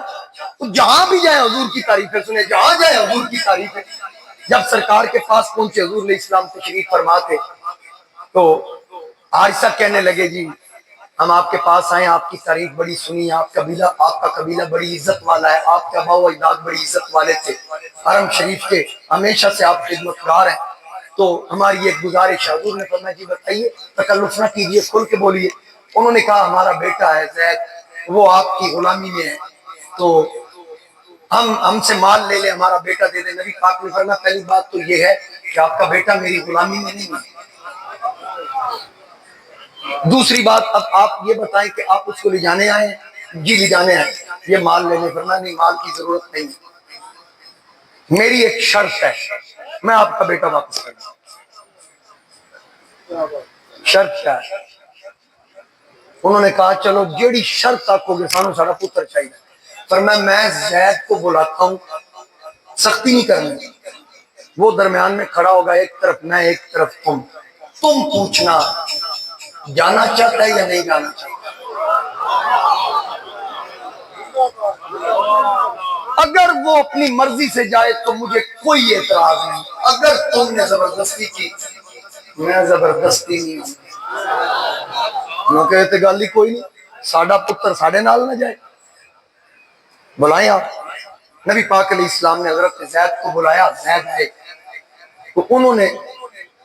A: جہاں بھی جائیں حضور کی تعریفیں سنیں، جہاں جائیں حضور کی تعریفیں۔ جب سرکار کے پاس پہنچے حضور علیہ السلام تشریف فرما تھے تو حارثہ کہنے لگے جی ہم آپ کے پاس آئے، آپ کی تعریف بڑی سنی، آپ کا قبیلہ بڑی عزت والا ہے، آپ کے آباء و اجداد بڑی عزت والے تھے، حرم شریف کے ہمیشہ سے آپ خدمت گزار ہیں، تو ہماری ایک گزارش ہے۔ حضور نے فرمایا جی بتائیے، تکلف نہ کیجیے، کھل کے بولیے۔ انہوں نے کہا ہمارا بیٹا ہے زید، وہ آپ کی غلامی میں ہے، تو ہم سے مال لے لیں، ہمارا بیٹا دے دیں۔ نبی پاک نے فرمایا پہلی بات تو یہ ہے کہ آپ کا بیٹا میری غلامی میں نہیں ہے۔ دوسری بات اب آپ یہ بتائیں کہ آپ اس کو لے جانے آئے ہیں؟ جی لے جانے آئے، یہ مال لینے۔ فرمایا نہیں مال کی ضرورت نہیں، میری ایک شرط ہے، میں آپ کا بیٹا واپس کر دوں۔ شرط کیا ہے؟ انہوں نے کہا چلو جیڑی شرط آکو گے سانو سارا پتر چاہیے۔ فرمایا میں زید کو بلاتا ہوں، سختی نہیں کرنی، وہ درمیان میں کھڑا ہوگا، ایک طرف میں ایک طرف تم پوچھنا جانا چاہتا ہے یا نہیں جانا چاہتا۔ اگر وہ اپنی مرضی سے جائے تو مجھے کوئی اعتراض نہیں، اگر تم نے زبردستی کی میں زبردستی نہیں ہوں۔ وہ کہتے گل ہی کوئی نہیں، ساڈا پتر ساڈے نال نہ جائے، بلائیں آپ۔ نبی پاک علیہ السلام نے حضرت زید کو بلایا، زید آئے تو انہوں نے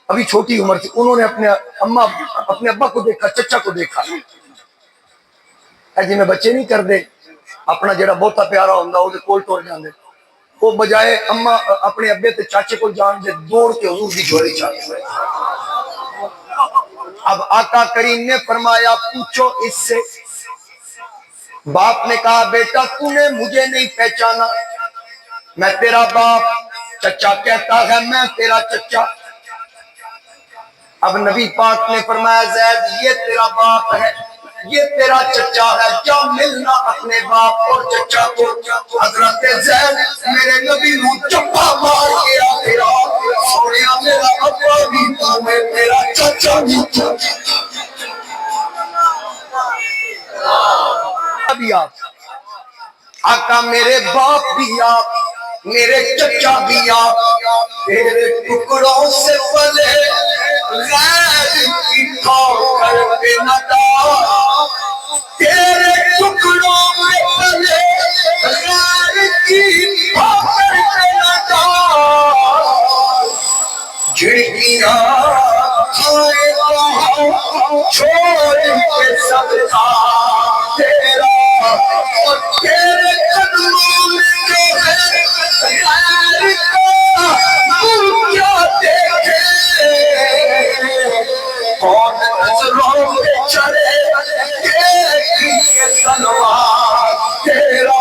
A: ابھی چھوٹی عمر تھی، انہوں نے اپنے ابا کو دیکھا، چچا کو دیکھا، جی میں بچے نہیں کر دے اپنا جڑا بہتا پیارا ہوندا او دے کول ٹر جاندے، وہ بجائے اما اپنے ابے تے چاچے کو جان دے دوڑ کے حضور دی جھولی چاہتے۔ اب آقا کریم نے فرمایا پوچھو اس سے، باپ نے کہا بیٹا تو نے مجھے نہیں پہچانا، میں تیرا باپ، چچا کہتا ہے میں تیرا چچا۔ اب نبی پاک نے فرمایا زید یہ تیرا باپ ہے، یہ تیرا چچا ہے، جا ملنا اپنے باپ اور چچا کو۔ حضرت زید میرے نبی نو چپا مار گیا، تیرا سونیا میرا ابا بھی تو میں تیرا چچا بھی تو۔ ابھی آپ آقا میرے باپ بھی آپ، میرے چچا بھی آپ، تیرے ٹکڑوں سے پلے غیر کی ٹھوکر پہ نہ ڈال، تیرے ٹکڑوں میں پلے غیر کی ٹھوکر پہ نہ ڈال، جھڑکیاں کھائے چھوڑ کے سب تھا تیرا، اور تیرے قدموں میں جو ہے غیر کا تو کیا دیکھے، کون نظروں میں چڑھے دیکھی کے تلوار تیرا۔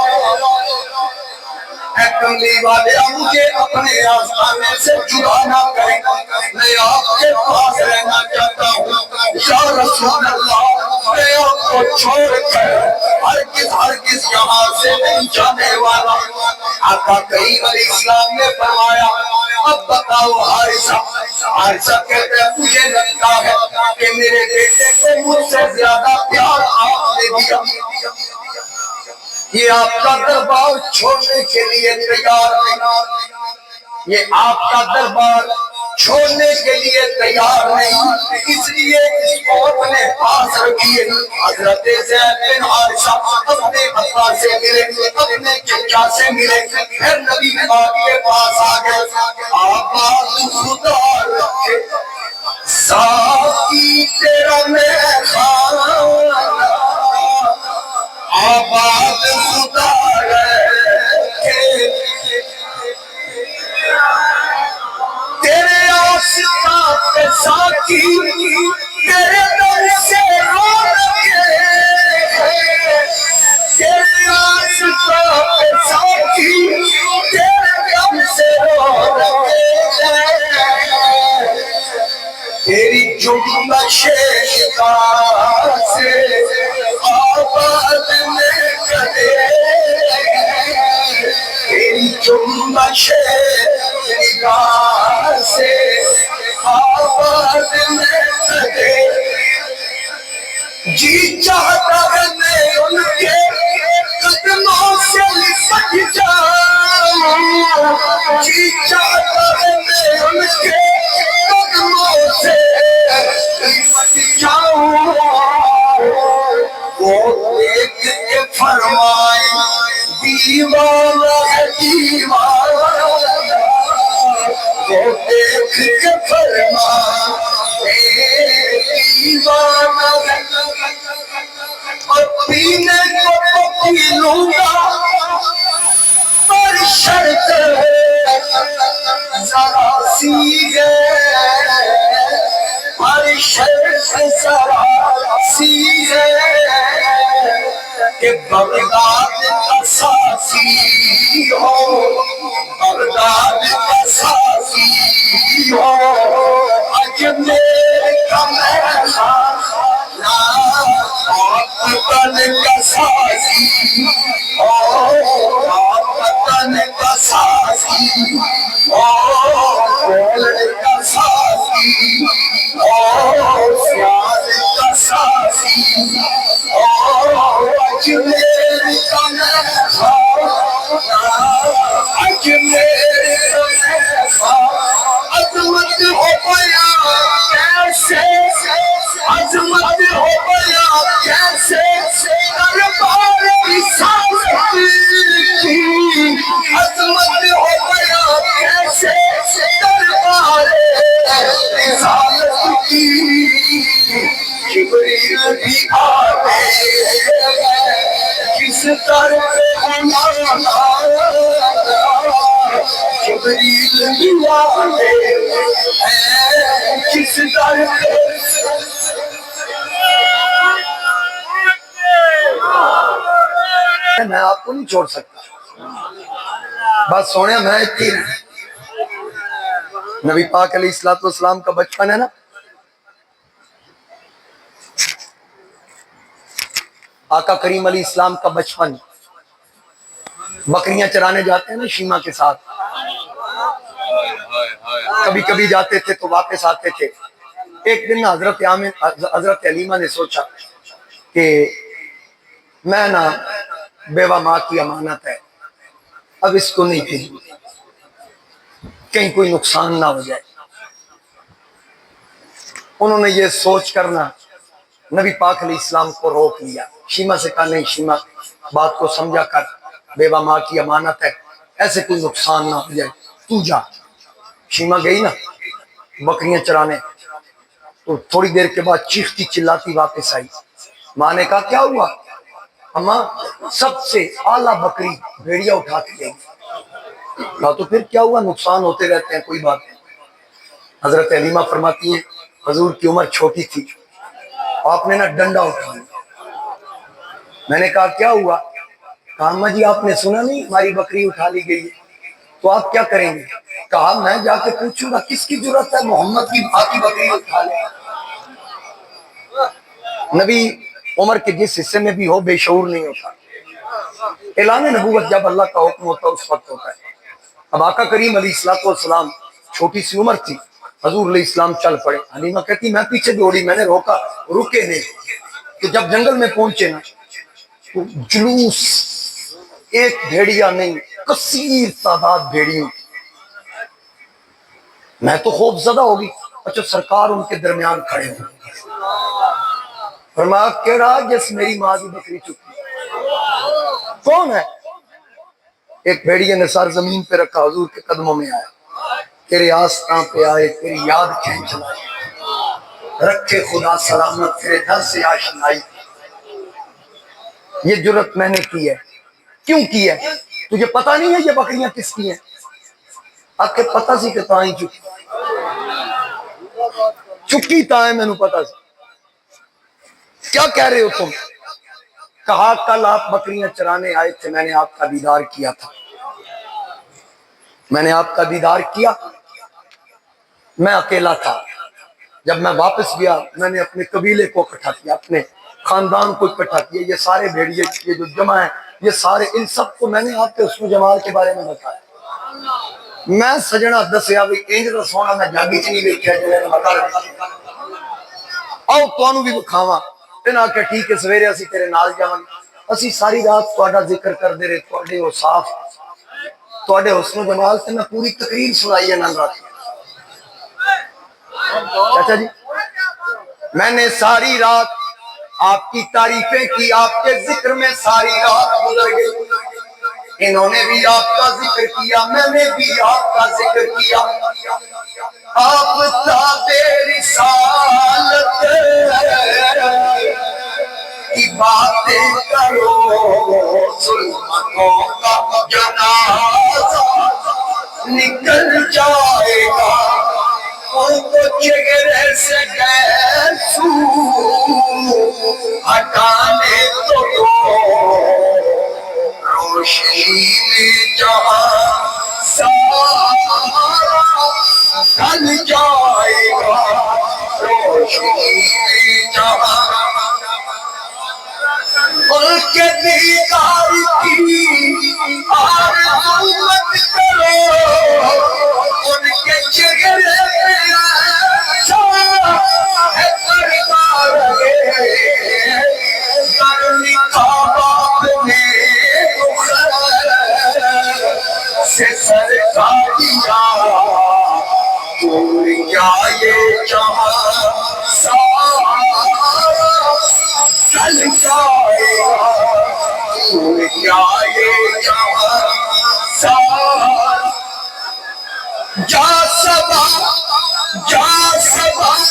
A: اے کملی والے مجھے اپنے آستانے سے جدا نہ کریں، میں آپ کے پاس رہنا چاہتا ہوں یا رسول اللہ، میں آپ کو چھوڑ کر ہرگز یہاں سے نہیں جانے والا۔ آقا کریم علیہ السلام نے فرمایا اب بتاؤ حارثہ کہتے ہیں مجھے لگتا ہے کہ میرے بیٹے کو مجھ سے زیادہ پیار آپ نے دیا، یہ آپ کا دربار چھوڑنے کے لیے تیار نہیں، یہ آپ کا دربار چھوڑنے کے لیے تیار نہیں، اس لیے اس کو اپنے پاس رکھیے۔ حضرت زید بن حارثہ اپنے ابا سے ملے، اپنے چچا سے ملے، پھر نبی پاک کے پاس آ گئے، آباد خدا رکھے ساقی تیرا میں خانہ، آباد خدا رکھے تیرے آسمان پہ ساقی، تیرے در سے رو رکھے، تیرے آسمان پہ ساقی، تیرے در سے رو رکھے، تیری جنبش نگاہ سے آباد میں کرے، تیری جنبش نگاہ سے آباد میں کرے، جی چاہتا ہے میں ان کے قدموں سے لپٹ جاؤں، جی چاہتا ہے میں ان کے قدموں سے لپٹ جاؤں، وہ دیکھ کے فرمائے دیوانہ ہے دیوانہ، وہ دیکھ کے فرمائے دیوانہ ہے، اور پینے کو تو پی لوں گا پر شرط ہے ذرا سی ہے، پر شرط ذرا سی ہے کہ بغداد کا ساقی ہو، بغداد کا ساقی ہو، اجمیر کا مہمان وطن کا ساقی ہو، وطن کا ساقی ہو، کا ساقی ہو، سیال کا سازی اجمیر کا میں خواجہ اجمیر کا میں خواجہ عظمت ہو گیا کیسے عظمت ہو گیا کیسے دربار رسالت کی عظمت ہو گیا کیسے دربار رسالت کی جبریل بھی آتے کس در پہ ہمارا جبریل بھی آتے کس در پہ میں آپ کو نہیں چھوڑ سکتا بات سونے میں اتنی نبی پاک علیہ السلام کا بچپن ہے نا آقا کریم علیہ السلام کا بچپن بکریاں چرانے جاتے ہیں نا شیما کے ساتھ کبھی کبھی جاتے تھے تو واپس آتے تھے ایک دن حضرت علیمہ نے سوچا کہ میں نا بیوہ ماں کی امانت ہے اب اس کو نہیں بھیجوں کہیں کوئی نقصان نہ ہو جائے انہوں نے یہ سوچ کرنا نبی پاک علیہ السلام کو روک لیا شیما سے کہا نہیں شیما بات کو سمجھا کر بیوہ ماں کی امانت ہے ایسے کوئی نقصان نہ ہو جائے تو جا شیما گئی نا بکریاں چرانے تو تھوڑی دیر کے بعد چیختی چلاتی واپس آئی ماں نے کہا کیا ہوا اماں سب سے اعلیٰ بکری بھیڑیا اٹھا کے گئی کہا تو پھر کیا ہوا نقصان ہوتے رہتے ہیں کوئی بات نہیں حضرت علیمہ فرماتی ہیں حضور کی عمر چھوٹی تھی آپ نے نا ڈنڈا اٹھایا میں نے کہا کیا ہوا کہا اماں جی آپ نے سنا نہیں ہماری بکری اٹھا لی گئی تو آپ کیا کریں گے کہا میں جا کے پوچھوں گا کس کی ضرورت ہے محمد کی باقی بکری اٹھا لے نبی عمر کے جس حصے میں بھی ہو بے شعور نہیں ہوتا اعلان نبوت جب اللہ کا حکم ہوتا ہے اس وقت ہوتا ہے اب آقا کریم علیہ السلام چھوٹی سی عمر تھی حضور علیہ السلام چل پڑے حلیمہ کہتی میں پیچھے دوڑی میں نے روکا رکے نہیں تو جب جنگل میں پہنچے نا تو جلوس ایک بھیڑیا نہیں کثیر تعداد بھیڑیوں میں تو خوف زدہ ہوگی اچھا سرکار ان کے درمیان کھڑے ہوں فرمایا کہہ رہا جس میری ماں کی بکری چکی کون ہے ایک بھیڑیے نے سر زمین پہ رکھا حضور کے قدموں میں آیا تیرے آستان پہ آئے تیری یاد کھینچ لائے رکھے خدا سلامت تیرے در سے آشنائی یہ جرت میں نے کی ہے کیوں کی ہے تجھے پتہ نہیں ہے یہ بکریاں کس کی ہیں آپ کے پتہ سی کہ تائیں چکی تائیں میں نے پتہ سی کیا کہہ رہے ہو تم کہا کل آپ بکریاں چرانے آئے تھے میں نے آپ کا دیدار کیا تھا میں نے آپ کا دیدار کیا میں اکیلا تھا جب میں واپس گیا میں نے اپنے قبیلے کو اکٹھا کیا اپنے خاندان کو اکٹھا کیا یہ سارے بھیڑیے یہ جو جمع ہیں یہ سارے ان سب کو میں نے آپ کے حسن و جمال کے بارے میں بتایا میں سجنا دسیا بھی انج دا سونا میں جاگی چ نہیں ویکھیا جے بتا آؤ تانوں بھی بکھاواں انہاں کہ ٹھیک ہے سویرے اسی تیرے نال جاواں اسی ساری رات تہاڈا ذکر کردے رہے تہاڈے اوصاف تہاڈے حسن و جمال سے میں پوری تقریر سنائی ہے نن رات چاچا جی میں نے ساری رات آپ کی تعریفیں کی آپ کے ذکر میں ساری رات گزر گئی انہوں نے بھی آپ کا ذکر کیا میں نے بھی آپ کا ذکر کیا آپ تاب رسالت کی باتیں کرو ظلمتوں کا جنازہ نکل جائے گا ان کو چہرے سے گیسو ہٹانے تو دو روشنی میں جہاں سارا ڈھل جائے گا روشنی میں جہاں ان کے دیدار کی آرزو مت کرو ان کے چہرے پہ ایسا ہے پردہ رہے سادیا کیا یہ جہاں سارا چل جائے گا کیا یہ جہاں سارا جا سبا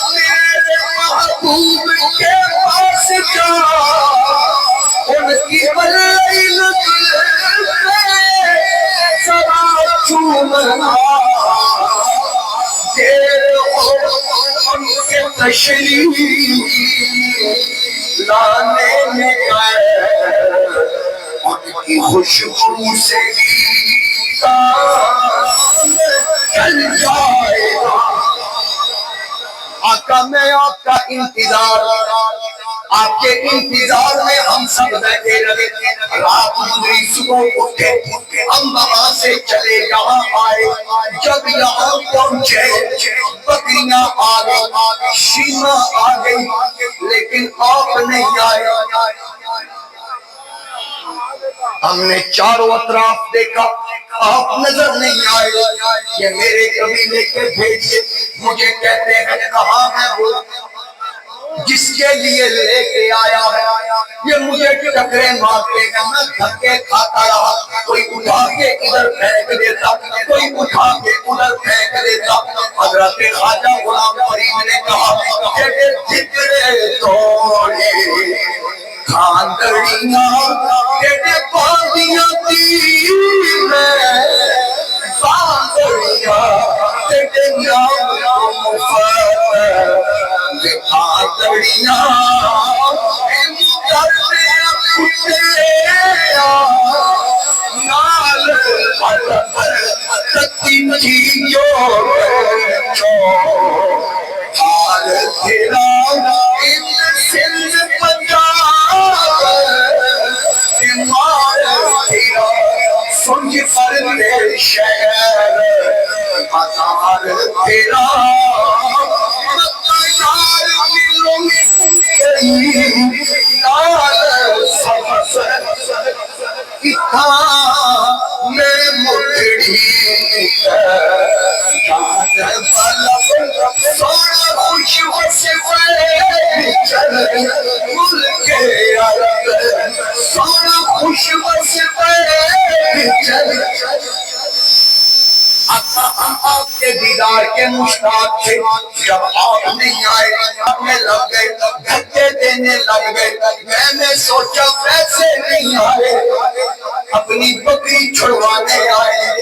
A: میرے محبوب کے پاس جا ان کی بلائل سرا چومنا دیر ہو ان کے تشریف لانے میں گئے ان کی خوشبو سے چل جائے گا آقا میں آپ کا انتظار آپ کے انتظار میں ہم سب بیٹھے رہے رات گزری صبح اٹھے ہم وہاں سے چلے یہاں آئے جب یہاں پہنچے بکریاں آ گئی شیما آ گئی لیکن آپ نہیں آئے ہم نے چاروں اطراف دیکھا آپ نظر نہیں آئے یہ میرے قبیلے کے بھیجے مجھے کہتے ہیں کہاں ہے وہ جس کے لیے لے کے آیا ہے یہ مجھے ٹکرے مارتے ہیں میں دھکے کھاتا رہا کوئی اٹھا کے ادھر پھینک دیتا کوئی اٹھا کے ادھر پھینک دیتا حضرت خواجہ غلام فرید نے کہا کہ ذکرے توڑے کھاندڑیاں تیرے باندیاں تیر باندڑیاں تیرے نام مفت کھاندڑیاں کرتے کتےیا نال تکی چیزوں حال تیرا سندھ پنجاب مار تیرا سنج پردے شہر ہزار تیرا مکار ملوں نال سبس اتھا میں مٹڑی جان بلب سونا خوش وسوے چل ملک عرب سونا خوش وسوے چل ہم آپ کے دیدار کے مشتاق تھے جب آپ نہیں آئے ہمیں لگ گئے دھکے دینے لگ گئے میں نے سوچا پیسے نہیں آئے اپنی بکری چھڑوانے آئے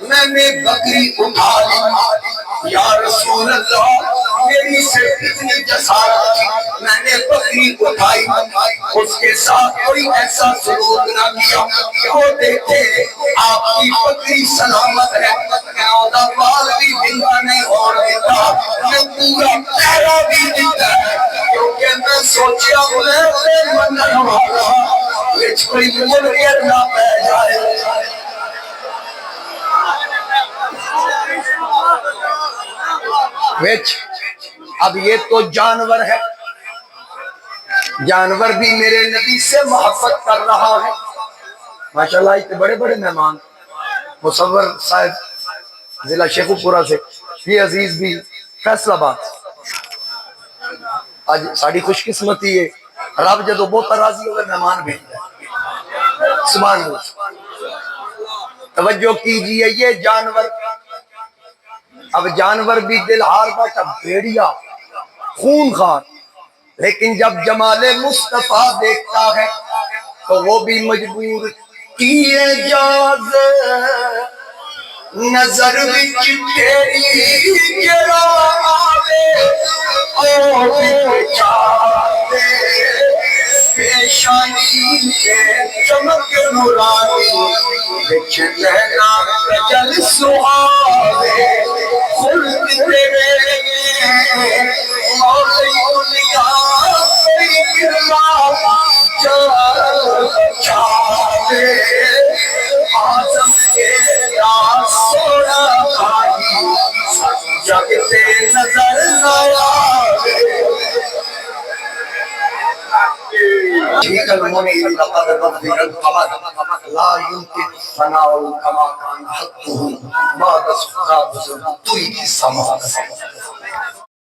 A: میں نے بکری اٹھا لی یا رسول اللہ میری صرف اتنی جسارت تھی میں نے بکری اٹھائی اس کے ساتھ کوئی ایسا سلوک نہ کیا وہ دیکھتے آپ کی بکری سلامت ہے میں اودا بال بھی زندہ نہیں اور دیتا میں پورا پہرا بھی دیتا ہے کیونکہ میں سوچیا میں منن والا وچ کوئی مرغیر نہ پہ جائے وچ اب یہ تو جانور ہے جانور بھی میرے نبی سے محبت کر رہا ہے ماشاءاللہ اتنے بڑے بڑے مہمان مصور صاحب ضلع شیخو پورہ سے یہ عزیز بھی فیصل آباد آج ساڑی خوش قسمتی ہے رب جدو بہت راضی ہوئے مہمان بھیجتا ہے سبحان اللہ توجہ کیجئے یہ جانور اب جانور بھی دل ہار بیٹھا بھیڑیا خون خار لیکن جب جمال مصطفیٰ دیکھتا ہے تو وہ بھی مجبور کیے جاز نظر وچ تیری گرا آوے او بچاوے پیشانی کے چمک نورانی وچ لینا جل سہاوے خلد تیرے مولی دنیا تیری گرلا چاہے آزم کے راز سوڑا بھائی جگتے نظر نہ آوے ٹھیک المنیر لقد نظر القمر لا يمكن الثناء كما كان حقه بعد سقراط توئی کی سما